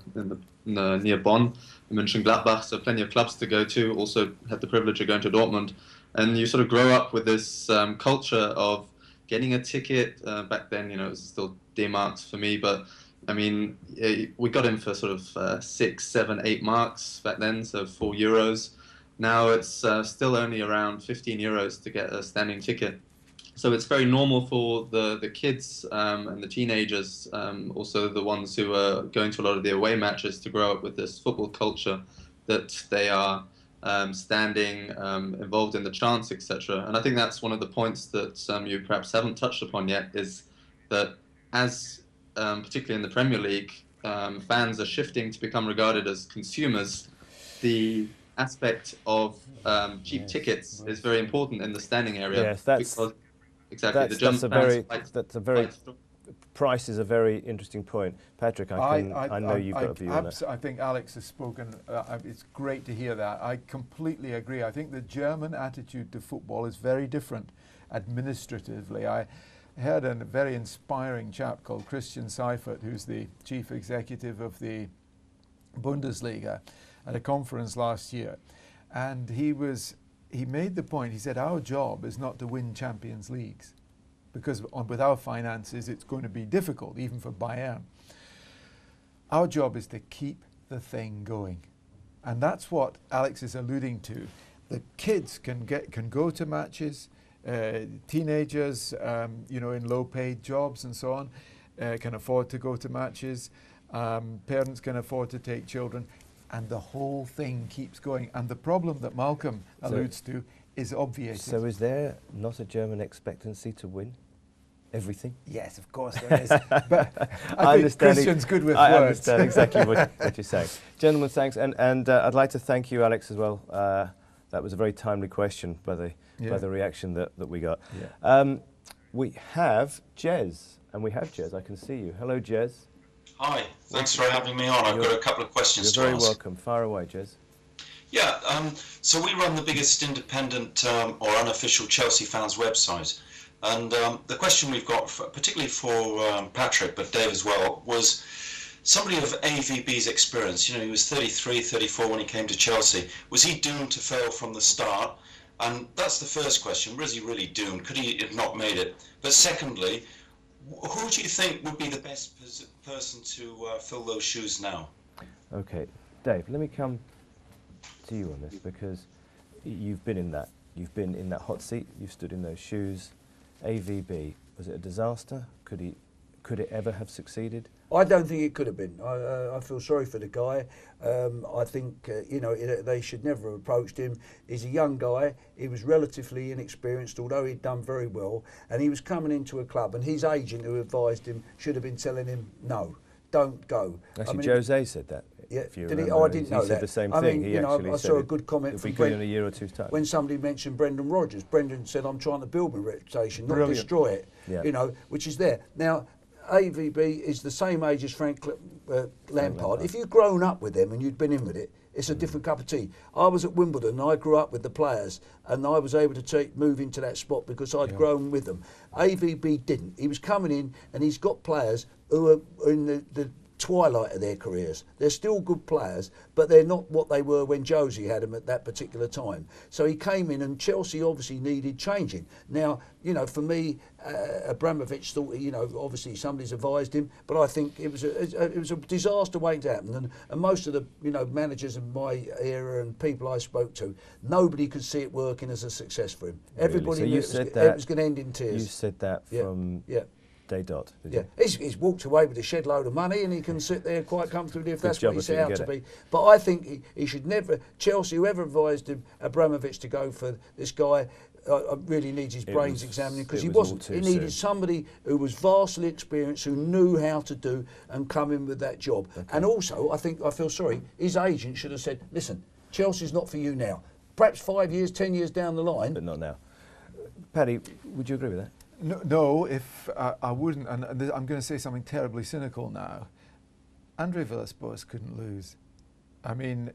near Bonn, in Mönchengladbach, so plenty of clubs to go to. Also had the privilege of going to Dortmund, and you sort of grow up with this culture of getting a ticket. Back then, you know, it was still D-marks for me, but I mean, we got in for sort of 6, 7, 8 marks back then, so €4. Now it's still only around €15 to get a standing ticket. So it's very normal for the kids and the teenagers, also the ones who are going to a lot of the away matches, to grow up with this football culture, that they are standing, involved in the chants, etc. And I think that's one of the points that you perhaps haven't touched upon yet, is that as, particularly in the Premier League, fans are shifting to become regarded as consumers, the aspect of cheap tickets is very important in the standing area. Yes, that's exactly. That's a very price is a very interesting point. Patrick, I know you've got a view on that. I think Alex has spoken. It's great to hear that. I completely agree. I think the German attitude to football is very different administratively. I heard a very inspiring chap called Christian Seifert, who's the chief executive of the Bundesliga, at a conference last year, and he made the point. He said, our job is not to win Champions Leagues, because with our finances it's going to be difficult, even for Bayern. Our job is to keep the thing going, and that's what Alex is alluding to. The kids can go to matches, teenagers, you know, in low-paid jobs and so on, can afford to go to matches. Parents can afford to take children. And the whole thing keeps going. And the problem that Malcolm alludes to is obvious. So is there not a German expectancy to win everything? Yes, of course there is. But I think Christian's good with words. I understand exactly what you're saying. Gentlemen, thanks. And I'd like to thank you, Alex, as well. That was a very timely question by the reaction that we got. Yeah. We have Jez, and we have Jez. I can see you. Hello, Jez. Hi, thanks for having me on. I've got a couple of questions to ask. You're very welcome. Fire away, Jez. Yeah, so we run the biggest independent or unofficial Chelsea fans website. And the question we've got, particularly for Patrick, but Dave as well, was somebody of AVB's experience. You know, he was 33, 34 when he came to Chelsea. Was he doomed to fail from the start? And that's the first question. Was he really doomed? Could he have not made it? But secondly, who do you think would be the best person to fill those shoes now? Okay, Dave, let me come to you on this, because you've been in that hot seat. You've stood in those shoes. AVB, was it a disaster? Could it ever have succeeded? I don't think it could have been. I feel sorry for the guy. I think you know, they should never have approached him. He's a young guy. He was relatively inexperienced, although he'd done very well. And he was coming into a club, and his agent, who advised him, should have been telling him, no, don't go. Actually, Jose said that. Yeah, did he? Oh, I didn't know that. He said the same thing. He actually I saw a good comment from Brendan in a year or two's time. When somebody mentioned Brendan Rodgers. Brendan said, I'm trying to build my reputation, not destroy it. Yeah. You know, which is there. Now, AVB is the same age as Frank Lampard. If you'd grown up with them and you'd been in with it, it's a different cup of tea. I was at Wimbledon and I grew up with the players, and I was able to move into that spot because I'd grown with them. AVB didn't. He was coming in, and he's got players who are in the twilight of their careers. They're still good players, but they're not what they were when Josie had them at that particular time. So he came in, and Chelsea obviously needed changing. Now, you know, for me, Abramovich thought, you know, obviously somebody's advised him, but I think it was a disaster waiting to happen. And most of the, you know, managers in my era and people I spoke to, nobody could see it working as a success for him. Everybody knew it was going to end in tears. You said that from Day dot. Did Yeah, you? he's walked away with a shed load of money, and he can sit there quite comfortably if Good that's job what he if set you out can to get be. But I think he should never. Chelsea, whoever advised him, Abramovich, to go for this guy, really needs his brains examining, because he wasn't. He needed somebody who was vastly experienced, who knew how to do and come in with that job. Okay. And also, I feel sorry. His agent should have said, "Listen, Chelsea's not for you now. Perhaps 5 years, 10 years down the line, but not now." Paddy, would you agree with that? No, if I wouldn't, and I'm going to say something terribly cynical now. Andre Villas Boas couldn't lose. I mean,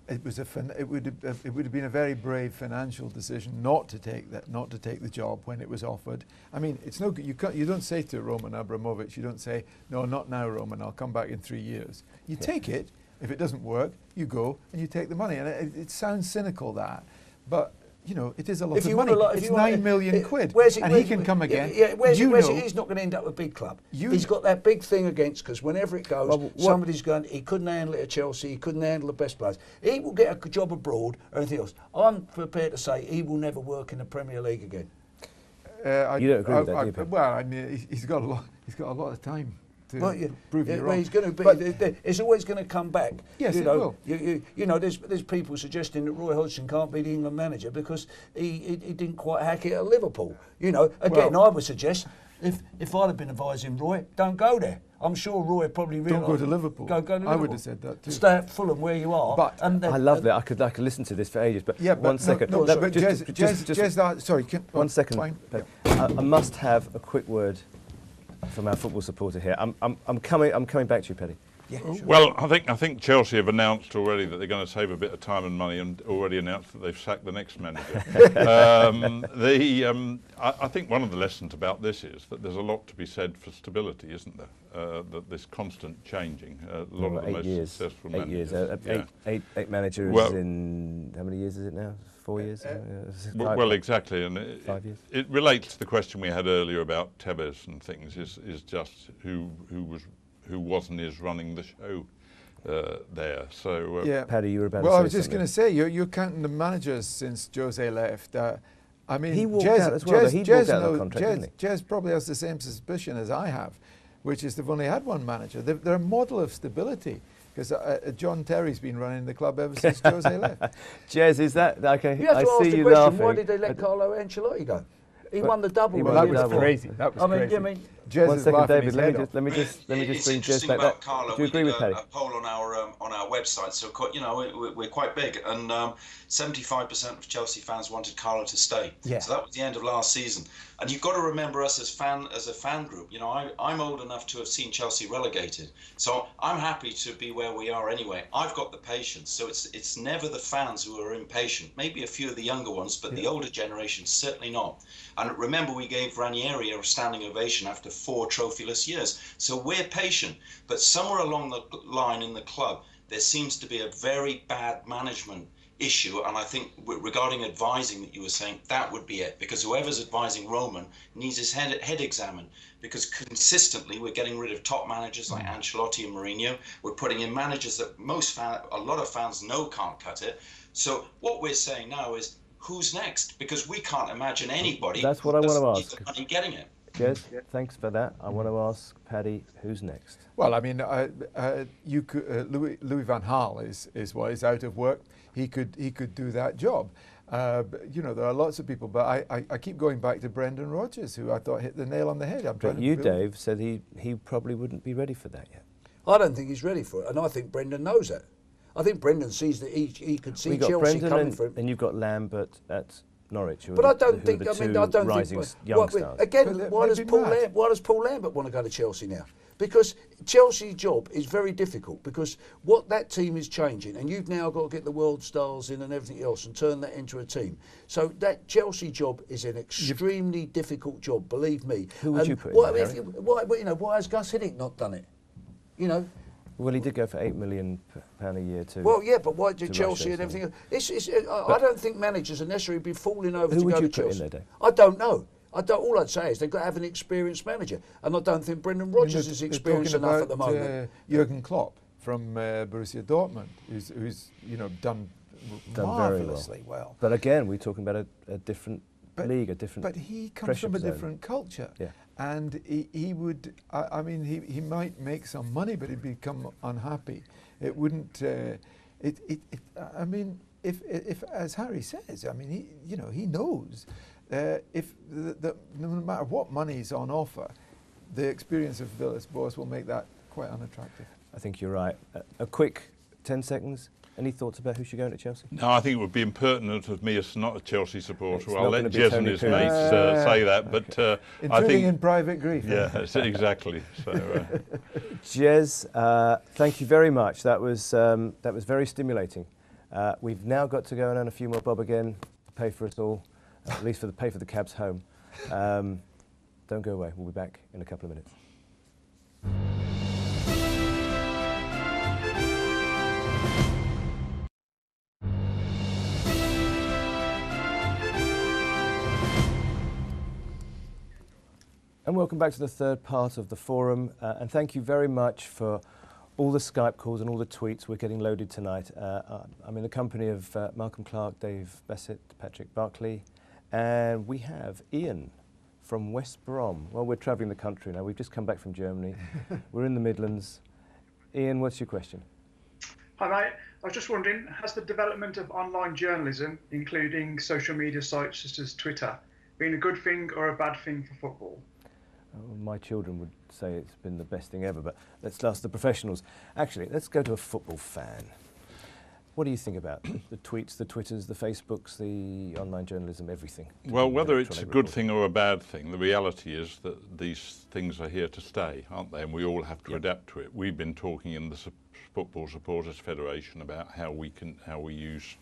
it would have been a very brave financial decision not to take the job when it was offered. I mean, it's no good. You don't say to Roman Abramovich, you don't say, "No, not now, Roman. I'll come back in 3 years." You take it. If it doesn't work, you go and you take the money. And it sounds cynical, that, but you know, it is a lot of money. It's 9 million quid, and he can come again. Where's it? He's not going to end up with a big club. He's got that big thing against, because whenever it goes, somebody's going, he couldn't handle it at Chelsea, he couldn't handle the best players. He will get a job abroad or anything else. I'm prepared to say he will never work in the Premier League again. You don't agree with that, do you? Well, I mean, he's got a lot of time. Prove you wrong. He's going to be. But it's always going to come back. Yes, it will. You know, there's people suggesting that Roy Hodgson can't be the England manager because he didn't quite hack it at Liverpool. You know, again, I would suggest if I'd have been advising Roy, don't go there. I'm sure Roy probably realised. Don't go to Liverpool. Go to Liverpool. I would have said that too. Stay at Fulham where you are. But I love that. I could listen to this for ages. But yeah, but one second. Sorry. One second. I must have a quick word from our football supporter here. I'm coming back to you, Paddy. Yeah, sure. Well, I think Chelsea have announced already that they're going to save a bit of time and money, and already announced that they've sacked the next manager. I think one of the lessons about this is that there's a lot to be said for stability, isn't there? That this constant changing. A lot of the most successful managers. 8 years. Eight managers in how many years is it now? 4 years? Well, exactly, and 5 years. It relates to the question we had earlier about Tevez and things. Is just who was and is running the show there. So yeah, Paddy, you were about. Well, to say I was just going to say you're counting the managers since Jose left. I mean, he walked out as well. He walked out of the contract, didn't he? Jez probably has the same suspicion as I have, which is they've only had one manager. They're a model of stability. Because John Terry's been running the club ever since Jose left. Jez, is that okay? You have to ask see the you question, laughing. why did they let Carlo Ancelotti go? He won the double. Well, that was crazy. That was crazy. I mean, Jez one is second, laughing David. his let head me off. just bring Jez back. About Carlo, Do you agree with Paddy? A poll on our website, so you know we're quite big, and 75% of Chelsea fans wanted Carlo to stay. Yeah. So that was the end of last season. And you've got to remember us as a fan group. You know, I'm old enough to have seen Chelsea relegated, so I'm happy to be where we are anyway. I've got the patience, so it's never the fans who are impatient. Maybe a few of the younger ones, but the older generation certainly not. And remember, we gave Ranieri a standing ovation after 4 trophyless years. So we're patient, but somewhere along the line in the club, there seems to be a very bad management issue, and I think regarding advising that you were saying, that would be it, because whoever's advising Roman needs his head examined, because consistently we're getting rid of top managers like Ancelotti and Mourinho. We're putting in managers that a lot of fans know can't cut it. So what we're saying now is, who's next? Because we can't imagine anybody. That's what I want to ask. The money getting it. Jez, thanks for that. I want to ask Paddy, who's next? Well, I mean, you could, Louis van Gaal is out of work. He could do that job. You know, there are lots of people, but I keep going back to Brendan Rodgers, who I thought hit the nail on the head. But you, Dave, said he probably wouldn't be ready for that yet. I don't think he's ready for it, and I think Brendan knows that. I think Brendan sees that he could see Chelsea Brendan coming for him. And you've got Lambert at Norwich. But I don't think. I don't rising think. young stars. Again, why does Paul Lambert want to go to Chelsea now? Because Chelsea's job is very difficult, because what that team is changing, and you've now got to get the world stars in and everything else and turn that into a team. So that Chelsea job is an extremely difficult job, believe me. Who would you put in there? Why has Gus Hiddink not done it? You know. Well, he did go for £8 million a year too. Well, yeah, but why did Chelsea and everything else? I don't think managers are necessarily be falling over to go to Chelsea. Who would you put in there, Dave? I don't know. All I'd say is they've got to have an experienced manager, and I don't think Brendan Rodgers is experienced enough at the moment. Jurgen Klopp from Borussia Dortmund, who's done marvellously well. But again, we're talking about a different league, a different. But he comes from a zone. different culture. Yeah. And he would, I mean, he might make some money, but he'd become unhappy. It wouldn't, I mean, if as Harry says, I mean, he knows if no matter what money is on offer, the experience of Villas Boas will make that quite unattractive. I think you're right. A quick 10 seconds. Any thoughts about who should go into Chelsea? No, I think it would be impertinent of me as not a Chelsea supporter. It's I'll let not Jez gonna and be his Tony mates Pulis. say that, but I Intruding think in private grief. yeah, exactly. So, Jez, thank you very much. That was very stimulating. We've now got to go and earn a few more bob again to pay for it all, at least pay for the cabs home. Don't go away. We'll be back in a couple of minutes. And welcome back to the third part of the forum. And thank you very much for all the Skype calls and all the tweets we're getting loaded tonight. I'm in the company of Malcolm Clark, Dave Bassett, Patrick Barclay, and we have Ian from West Brom. Well, we're travelling the country now. We've just come back from Germany. We're in the Midlands. Ian, what's your question? Hi, mate. I was just wondering, has the development of online journalism, including social media sites such as Twitter, been a good thing or a bad thing for football? My children would say it's been the best thing ever, but let's ask the professionals. Actually, let's go to a football fan. What do you think about the tweets, the Twitters, the Facebooks, the online journalism, everything? well, whether it's a good thing or a bad thing, the reality is that these things are here to stay, aren't they? And we all have to adapt to it. We've been talking in the Football Supporters Federation about how we use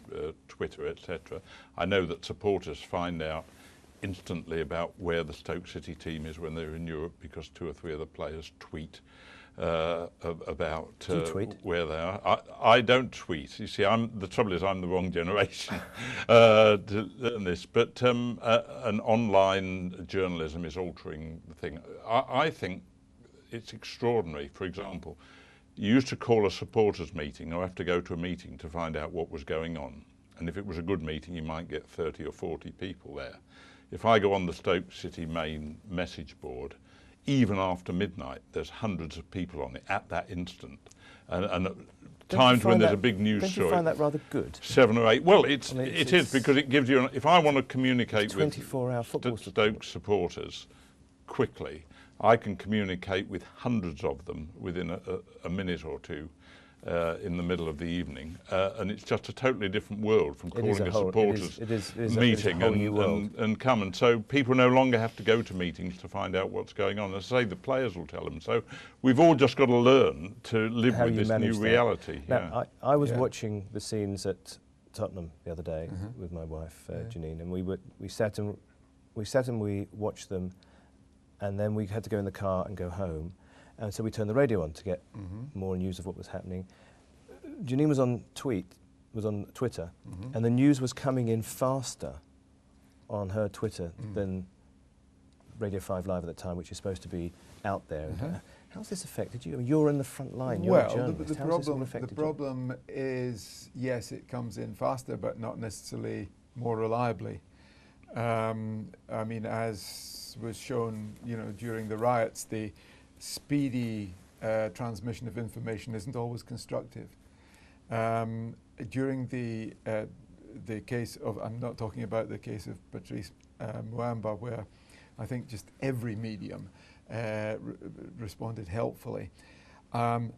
Twitter, etc. I know that supporters find out instantly about where the Stoke City team is when they're in Europe because 2 or 3 of the players tweet about where they are. I don't tweet. You see, the trouble is I'm the wrong generation to learn this. But an online journalism is altering the thing. I think it's extraordinary. For example, you used to call a supporters meeting or have to go to a meeting to find out what was going on. And if it was a good meeting, you might get 30 or 40 people there. If I go on the Stoke City main message board, even after midnight, there's hundreds of people on it at that instant. And at times when there's a big news story. Don't you find that rather good? 7 or 8. Well, it is because it gives you, if I want to communicate with 24-hour football Stoke supporters quickly, I can communicate with hundreds of them within a minute or two. In the middle of the evening, and it's just a totally different world from calling a supporters meeting and come. And so people no longer have to go to meetings to find out what's going on. As I say, the players will tell them. So we've all just got to learn to live with this new reality. Now, I was watching the scenes at Tottenham the other day with my wife Janine, and we sat and we watched them, and then we had to go in the car and go home. And so we turned the radio on to get more news of what was happening. Janine was on Twitter, and the news was coming in faster on her Twitter than Radio 5 Live at the time, which is supposed to be out there. How's this affected you? I mean, you're in the front line. You're a journalist. The problem is, yes, it comes in faster, but not necessarily more reliably. I mean, as was shown, during the riots, the speedy transmission of information isn't always constructive. During the case of, I'm not talking about the case of Patrice Muamba, where I think just every medium responded helpfully. I'm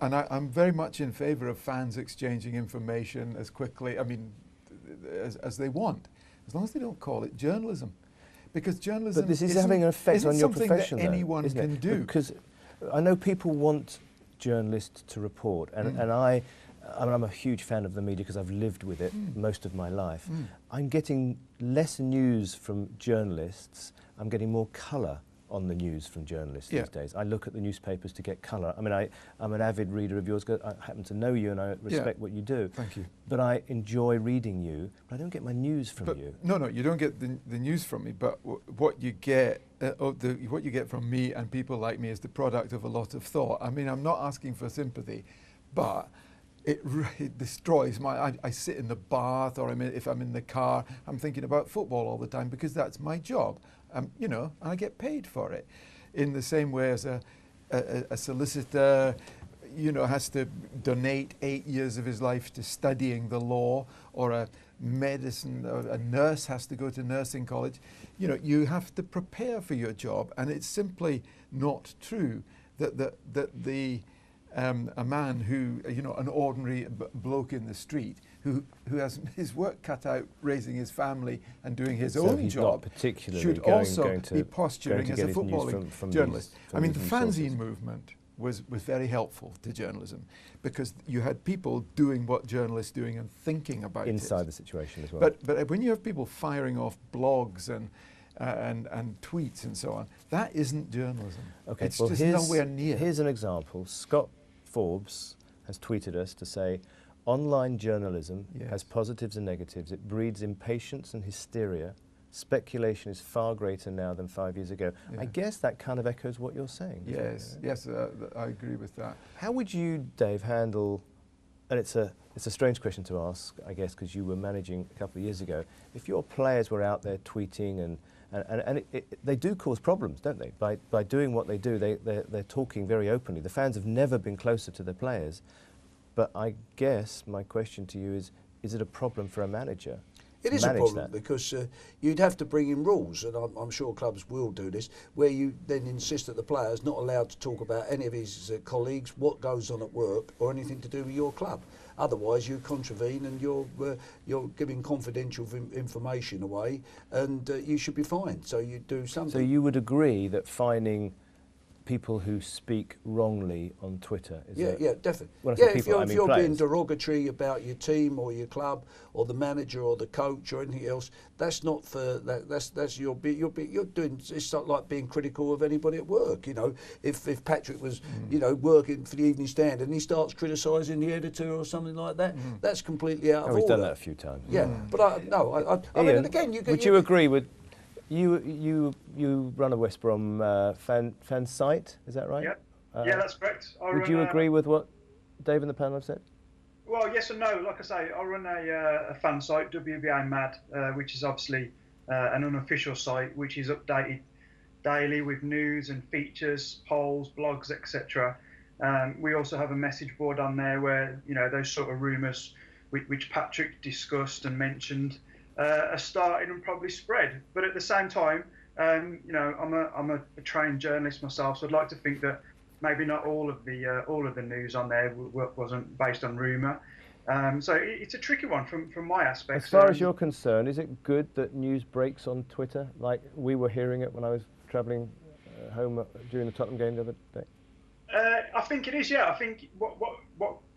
very much in favour of fans exchanging information as quickly, as they want, as long as they don't call it journalism. Because journalism, but this is having an effect on your profession, that anyone can do. Because I know people want journalists to report, and I'm a huge fan of the media because I've lived with it most of my life. I'm getting less news from journalists. I'm getting more colour on the news from journalists these days. I look at the newspapers to get colour. I mean, I'm an avid reader of yours. I happen to know you and I respect what you do. Thank you. But I enjoy reading you, but I don't get my news from you. No, you don't get the news from me, but what you get what you get from me and people like me is the product of a lot of thought. I mean, I'm not asking for sympathy, but it destroys my. I sit in the bath, or if I'm in the car, I'm thinking about football all the time because that's my job. You know, and I get paid for it. In the same way as a solicitor, you know, has to donate 8 years of his life to studying the law, or a nurse has to go to nursing college. You know, you have to prepare for your job, and it's simply not true that a man who, you know, an ordinary bloke in the street who has his work cut out raising his family and doing his own job should also be posturing as a footballing journalist. I mean, the fanzine movement was very helpful to journalism because you had people doing what journalists doing and thinking about it. Inside the situation as well. But when you have people firing off blogs and tweets and so on, that isn't journalism. Okay, it's just nowhere near. Here's an example. Scott Forbes has tweeted us to say, online journalism has positives and negatives. It breeds impatience and hysteria. Speculation is far greater now than 5 years ago. I guess that kind of echoes what you're saying. Yes, I agree with that. How would you, Dave, handle, and it's a strange question to ask, I guess, because you were managing a couple of years ago, if your players were out there tweeting and they do cause problems, don't they? By doing what they do, they're talking very openly. The fans have never been closer to their players. But I guess my question to you is it a problem for a manager? It is a problem because you'd have to bring in rules, and I'm sure clubs will do this, where you then insist that the player's not allowed to talk about any of his colleagues, what goes on at work, or anything to do with your club. Otherwise, you contravene and you're giving confidential information away, and you should be fined. So you do something. So you would agree that fining people who speak wrongly on Twitter is definitely. When I say people, if you're players. being derogatory about your team or your club or the manager or the coach or anything else, that's not for that's you're doing. It's not like being critical of anybody at work. You know, if Patrick was you know working for the Evening Standard and he starts criticising the editor or something like that, that's completely out of order. He's done that a few times. Yeah, but I mean, again, would you agree with? You run a West Brom fan site, is that right? Yeah, that's correct. Would you agree with what Dave and the panel have said? Well, yes and no. Like I say, I run a fan site, WBA Mad, which is obviously an unofficial site, which is updated daily with news and features, polls, blogs, etc. We also have a message board on there where, you know, those sort of rumours which Patrick discussed and mentioned are started and probably spread. But at the same time, you know, I'm a trained journalist myself, so I'd like to think that maybe not all of the news on there wasn't based on rumour. So it's a tricky one from my aspect. As far as you're concerned, is it good that news breaks on Twitter? Like we were hearing it when I was travelling home during the Tottenham game the other day. I think it is. Yeah, I think what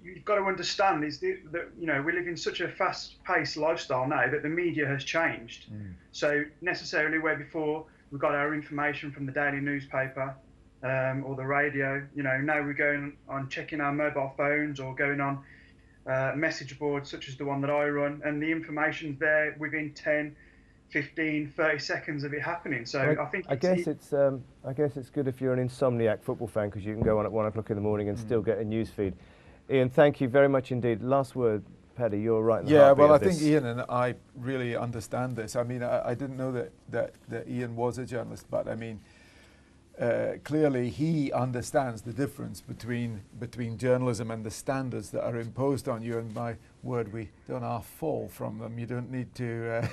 you've got to understand is that you know we live in such a fast-paced lifestyle now that the media has changed. So necessarily, where before we got our information from the daily newspaper or the radio, you know, now we're going on checking our mobile phones or going on message boards such as the one that I run, and the information's there within 10, 15, 30 seconds of it happening. So I guess it's good if you're an insomniac football fan because you can go on at 1 o'clock in the morning and still get a news feed. Ian, thank you very much indeed. Last word, Paddy, you're right in the heartbeat well, of I this. think Ian and I really understand this. I mean, I didn't know that Ian was a journalist, but I mean, clearly he understands the difference between journalism and the standards that are imposed on you. And my word, we don't half fall from them. You don't need to,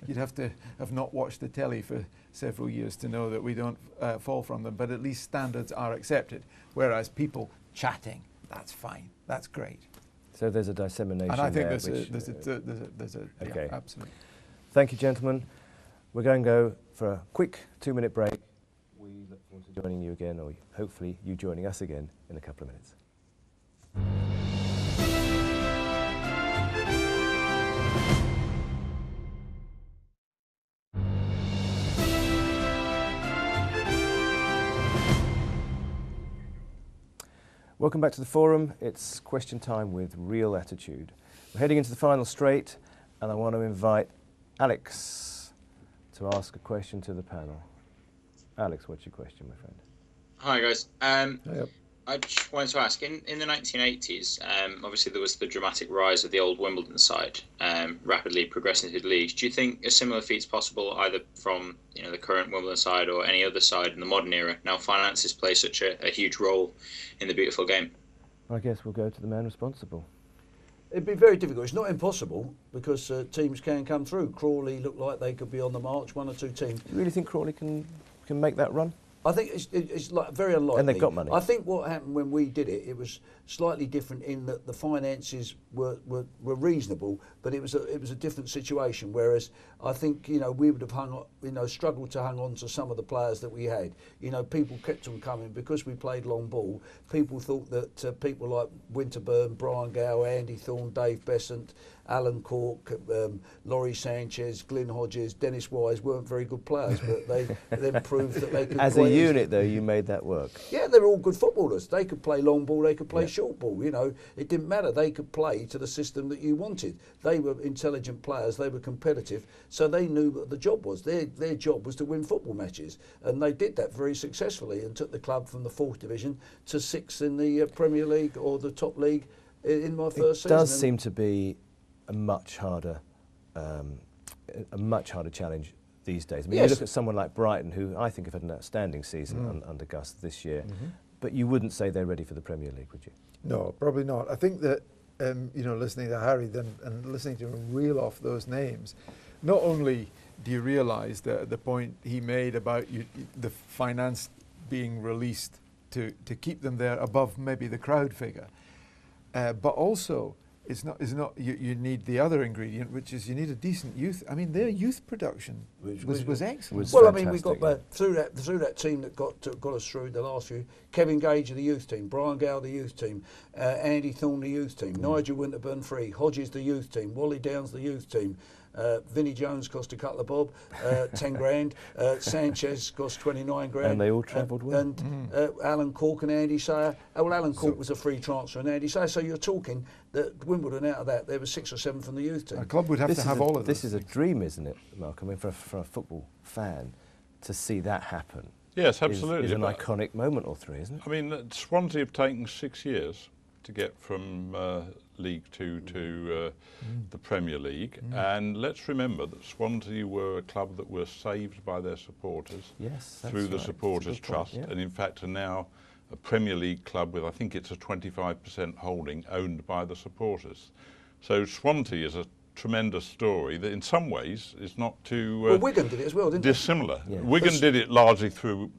you'd have to have not watched the telly for several years to know that we don't fall from them, but at least standards are accepted. Whereas people chatting, that's fine, that's great. So there's a dissemination and I think there. there's a okay. Yeah, absolutely. Thank you, gentlemen. We're going to go for a quick 2-minute break. We look forward to joining you again, or hopefully you joining us again in a couple of minutes. Welcome back to the forum. It's question time with Real Attitude. We're heading into the final straight, and I want to invite Alex to ask a question to the panel. Alex, what's your question, my friend? Hi, guys. I just wanted to ask, in the 1980s, obviously there was the dramatic rise of the old Wimbledon side, rapidly progressing through the leagues. Do you think a similar feat's possible either from the current Wimbledon side or any other side in the modern era? Now finances play such a huge role in the beautiful game. I guess we'll go to the man responsible. It'd be very difficult. It's not impossible because teams can come through. Crawley looked like they could be on the march, 1 or 2 teams. Do you really think Crawley can make that run? I think it's like very unlikely. And they've got money. I think what happened when we did it, it was slightly different in that the finances were reasonable, but it was a different situation. Whereas I think we would have struggled to hang on to some of the players that we had. People kept on coming because we played long ball. People thought that people like Winterburn, Brian Gow, Andy Thorne, Dave Bassett, Alan Cork, Laurie Sanchez, Glyn Hodges, Dennis Wise weren't very good players, but they then proved that they could. As a unit, though, you made that work. Yeah, they were all good footballers. They could play long ball, they could play short ball. It didn't matter. They could play to the system that you wanted. They were intelligent players. They were competitive, so they knew what the job was. Their job was to win football matches, and they did that very successfully and took the club from the 4th division to 6th in the Premier League or the top league in my first season. It does seem to be a much harder challenge these days. I mean, you look at someone like Brighton, who I think have had an outstanding season under Gus this year, but you wouldn't say they're ready for the Premier League, would you? No, probably not. I think that listening to Harry and listening to him reel off those names, not only do you realise the point he made about the finance being released to keep them there above maybe the crowd figure, but also it's not you need the other ingredient, which is you need a decent youth. I mean, their youth production was excellent. Well, I mean, we got through that team that got us through the last few. Kevin Gage of the youth team, Brian Gow the youth team, Andy Thorne the youth team, Nigel Winterburn free, Hodges the youth team, Wally Downs the youth team. Vinnie Jones cost a couple of bob, 10 grand. Sanchez cost 29 grand. And they all travelled well. And Alan Cork and Andy Sayer. Well, Alan Cork was a free transfer and Andy Sayer. So you're talking that Wimbledon, out of that, there were 6 or 7 from the youth team. A club would have to have all of this. This is a dream, isn't it, Mark? I mean, for a football fan, to see that happen. Yes, absolutely. Is an iconic moment or 3, isn't it? I mean, Swansea have taken 6 years to get from League 2 to the Premier League, and let's remember that Swansea were a club that were saved by their supporters through the Supporters Trust, and in fact are now a Premier League club with, I think it's a 25% holding owned by the supporters. So Swansea is a tremendous story that in some ways is not too well, Wigan did it as well, didn't dissimilar. Yeah. Wigan did it largely through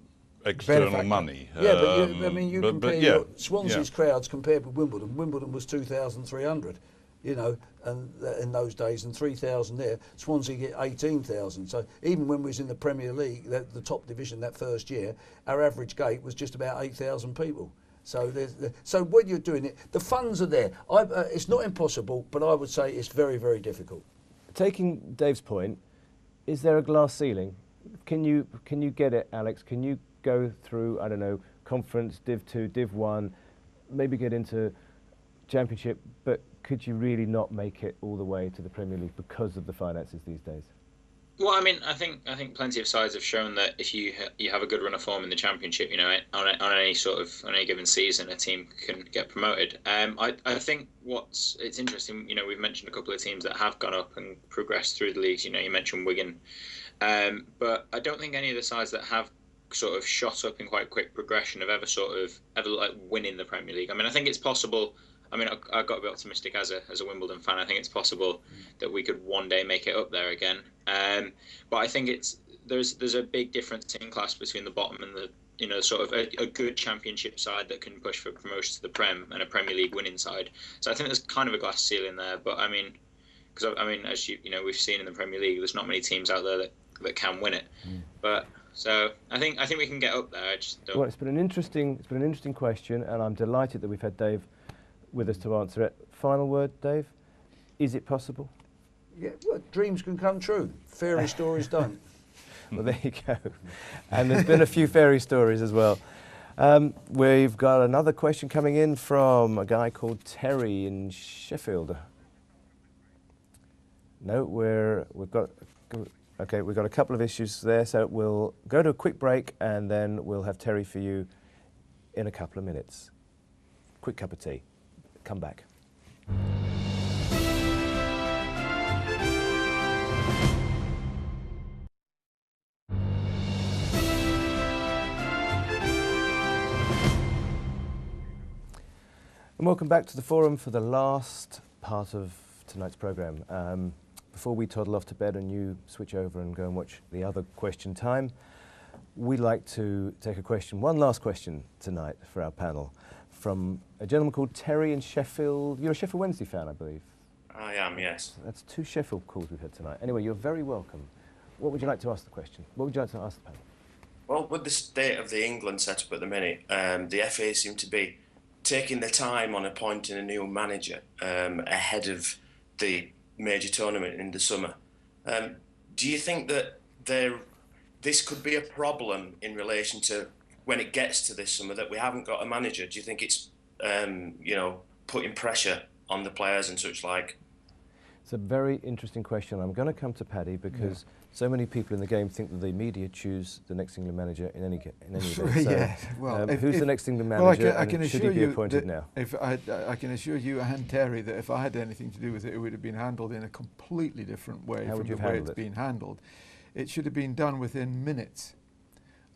external money. Yeah, but you compare Swansea's crowds compared with Wimbledon. Wimbledon was 2,300, and in those days, and 3,000 there. Swansea get 18,000. So even when we was in the Premier League, the top division that first year, our average gate was just about 8,000 people. So so when you're doing it, the funds are there. It's not impossible, but I would say it's very, very difficult. Taking Dave's point, is there a glass ceiling? Can you get it, Alex? Can you go through, I don't know, conference, Div 2, Div 1, maybe get into Championship, but could you really not make it all the way to the Premier League because of the finances these days? Well, I mean, I think plenty of sides have shown that if you have a good run of form in the Championship, on any given season, a team can get promoted. I think it's interesting. We've mentioned a couple of teams that have gone up and progressed through the leagues. You mentioned Wigan, but I don't think any of the sides that have sort of shot up in quite quick progression have ever like winning the Premier League. I mean, I think it's possible. I mean, I've got to be optimistic as a Wimbledon fan. I think it's possible that we could one day make it up there again. But I think there's a big difference in class between the bottom and the sort of a good Championship side that can push for promotion to the Prem and a Premier League winning side. So I think there's kind of a glass ceiling there. But I mean, as we've seen in the Premier League, there's not many teams out there that can win it. But so I think we can get up there. I just don't. Well, it's been an interesting question, and I'm delighted that we've had Dave with us to answer it. Final word, Dave. Is it possible? Yeah, well, dreams can come true. Fairy stories don't. Well, there you go. And there's been a few fairy stories as well. We've got another question coming in from a guy called Terry in Sheffield. No, we've got a couple of issues there, so we'll go to a quick break and then we'll have Terry for you in a couple of minutes. quick cup of tea. Come back. And welcome back to the forum for the last part of tonight's programme. Before we toddle off to bed and you switch over and go and watch the other question time, we'd like to take a question, one last question tonight for our panel, from a gentleman called Terry in Sheffield. You're a Sheffield Wednesday fan, I believe. I am, yes. That's 2 Sheffield calls we've had tonight. Anyway, you're very welcome. What would you like to ask the question? What would you like to ask the panel? Well, with the state of the England setup at the minute, the FA seem to be taking their time on appointing a new manager ahead of the major tournament in the summer. Do you think that this could be a problem in relation to when it gets to this summer, that we haven't got a manager? Do you think it's putting pressure on the players and such like? It's a very interesting question. I'm going to come to Paddy because so many people in the game think that the media choose the next England manager in any event. So, yeah. Well, who's the next England manager? Well, I can should assure he be you appointed that now? I can assure you and Terry that if I had anything to do with it, it would have been handled in a completely different way from the way it's been handled. It should have been done within minutes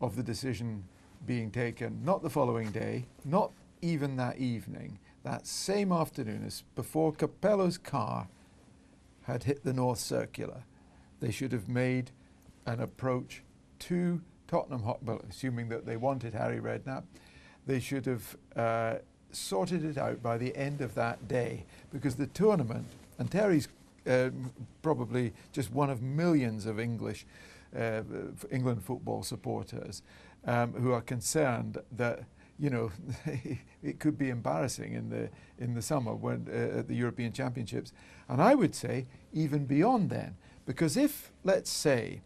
of the decision being taken, not the following day, not even that evening, that same afternoon, as before Capello's car had hit the North Circular. They should have made an approach to Tottenham Hotspur, assuming that they wanted Harry Redknapp. They should have sorted it out by the end of that day, because the tournament, and Terry's probably just one of millions of England football supporters who are concerned that it could be embarrassing in the summer when at the European Championships, and I would say even beyond then, because if, let's say,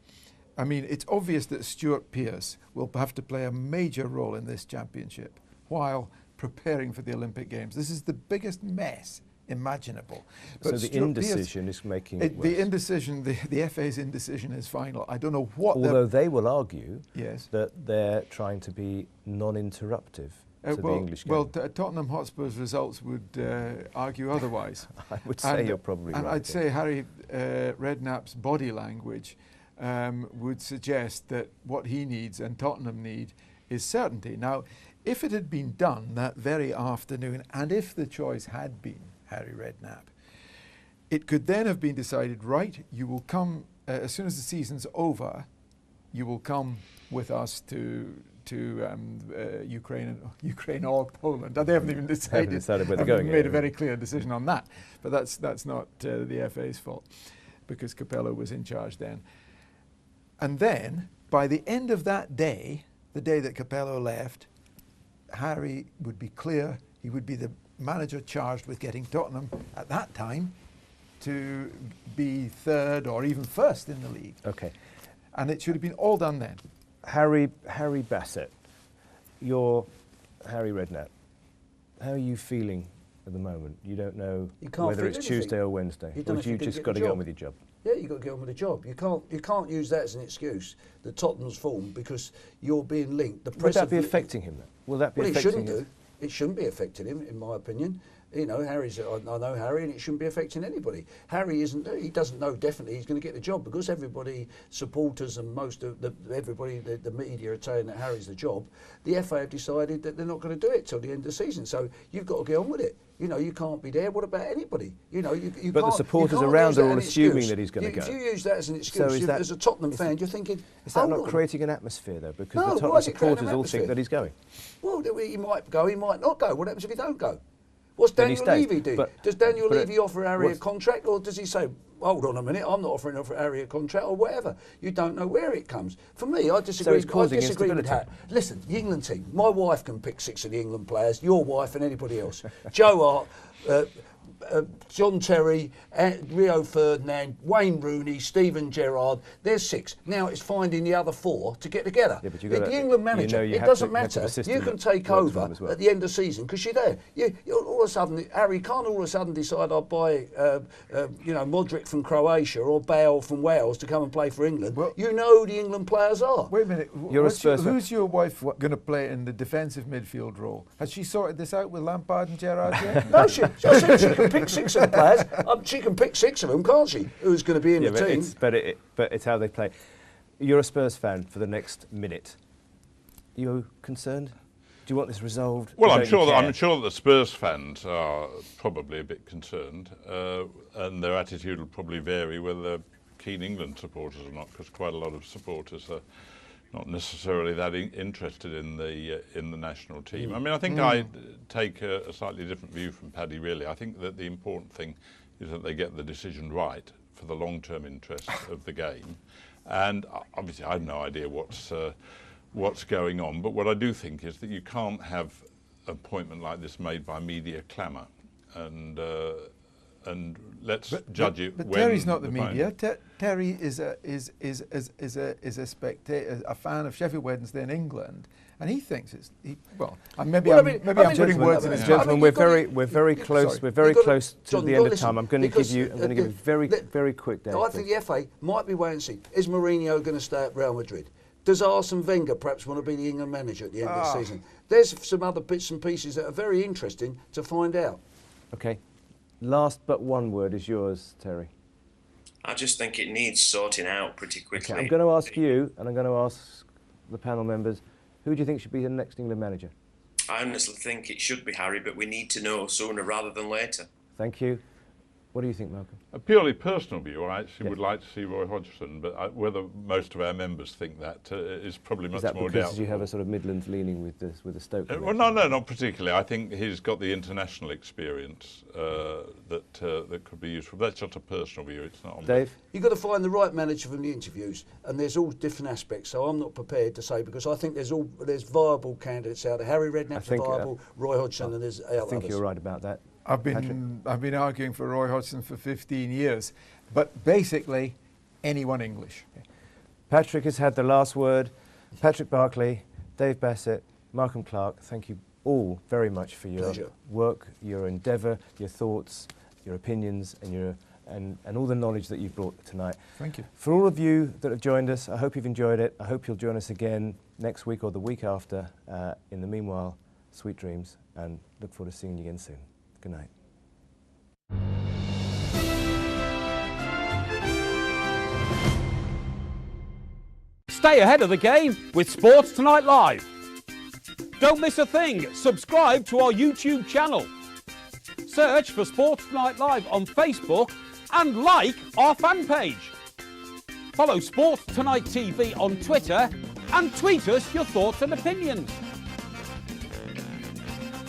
I mean, it's obvious that Stuart Pearce will have to play a major role in this championship while preparing for the Olympic Games. This is the biggest mess imaginable. But so the indecision is making it worse. The indecision, the FA's indecision is final. I don't know what. Although they will argue that they're trying to be non-interruptive to the English game. Well, Tottenham Hotspur's results would argue otherwise. I would say you're probably right. And I'd say Harry Redknapp's body language would suggest that what he needs and Tottenham need is certainty. Now, if it had been done that very afternoon, and if the choice had been Harry Redknapp, it could then have been decided, right, you will come, as soon as the season's over, you will come with us to Ukraine or Poland. They haven't even decided where they're going. Made a very clear decision on that. But that's not the FA's fault, because Capello was in charge then. And then, by the end of that day, the day that Capello left, Harry would be clear. He would be the manager charged with getting Tottenham at that time to be third or even first in the league. Okay. And it should have been all done then. Harry Bassett, you're Harry Redknapp. How are you feeling at the moment? You don't know whether it's Tuesday or Wednesday. Or you just got to get on with your job? Yeah, you've got to get on with the job. You can't use that as an excuse that Tottenham's formed because you're being linked. The press Would that be affecting him then? Will that be affecting him? It shouldn't be affecting him, in my opinion. You know, I know Harry, and it shouldn't be affecting anybody. Harry he doesn't know definitely he's going to get the job, because everybody, supporters and most of the media are saying that Harry's the job. The FA have decided that they're not going to do it till the end of the season. So you've got to get on with it. You know, you can't be there. What about anybody? You know, you but the supporters around are all assuming that he's going to go. If you use that as an excuse, as a Tottenham fan, you're thinking, is that not creating an atmosphere though? Because the Tottenham supporters all think that he's going. Well, he might go, he might not go. What happens if he don't go? What's Daniel Levy do? Does Daniel Levy offer Harry a contract, or does he say, hold on a minute, I'm not offering Harry a contract, or whatever? You don't know where it comes. For me, I disagree. So it's causing instability. With that. Listen, the England team, my wife can pick 6 of the England players, your wife and anybody else. Joe Hart, John Terry, Rio Ferdinand, Wayne Rooney, Steven Gerrard. There's 6. Now it's finding the other 4 to get together. Yeah, but The England manager, it doesn't matter. You can take over at the end of the season because you're there. You're all of a sudden, Harry can't all of a sudden decide I'll buy, Modric from Croatia or Bale from Wales to come and play for England. Well, you know who the England players are. Wait a minute. Who's your wife going to play in the defensive midfield role? Has she sorted this out with Lampard and Gerrard yet? No, she can pick 6 of the players. She can pick 6 of them, can't she? Who's going to be in the team? But it's how they play. You're a Spurs fan for the next minute. Are you concerned? Do you want this resolved? Well, I'm sure that the Spurs fans are probably a bit concerned, and their attitude will probably vary whether they're keen England supporters or not, because quite a lot of supporters are not necessarily that interested in the national team. I mean, I think I take a slightly different view from Paddy, really. I think that the important thing is that they get the decision right for the long-term interests of the game. And obviously I have no idea what's going on, but what I do think is that you can't have an appointment like this made by media clamour, and let's judge it. But Terry's not the media. Terry is a spectator, a fan of Sheffield Wednesday in England, and he thinks it's I'm putting words in his mouth. Gentlemen, we're very close. We're very close to the end of time. I'm going to give you a very quick. No, I think the FA might be wait and see. Is Mourinho going to stay at Real Madrid? Does Arsene Wenger perhaps want to be the England manager at the end of the season? There's some other bits and pieces that are very interesting to find out. Okay. Last but one word is yours, Terry. I just think it needs sorting out pretty quickly. Okay, I'm going to ask you, and I'm going to ask the panel members, who do you think should be the next England manager? I honestly think it should be Harry, but we need to know sooner rather than later. Thank you. What do you think, Malcolm? A purely personal view, I actually would like to see Roy Hodgson, but whether most of our members think that is probably much more doubtful. Is that because you have a sort of Midlands leaning with the Stoke? Well, no, not particularly. I think he's got the international experience that could be useful. That's just a personal view. It's not on Dave? You've got to find the right manager from the interviews, and there's all different aspects. So I'm not prepared to say, because I think there's viable candidates out there. Harry Redknapp's viable, Roy Hodgson, and there's others. I think you're right about that. I've been arguing for Roy Hodgson for 15 years, but basically anyone English. Patrick has had the last word. Patrick Barclay, Dave Bassett, Malcolm Clark, thank you all very much for your work, your endeavour, your thoughts, your opinions, and all the knowledge that you've brought tonight. Thank you. For all of you that have joined us, I hope you've enjoyed it. I hope you'll join us again next week or the week after. In the meanwhile, sweet dreams, and look forward to seeing you again soon. Good night. Stay ahead of the game with Sports Tonight Live. Don't miss a thing. Subscribe to our YouTube channel. Search for Sports Tonight Live on Facebook and like our fan page. Follow Sports Tonight TV on Twitter and tweet us your thoughts and opinions.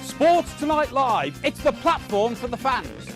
Sports Tonight Live, it's the platform for the fans.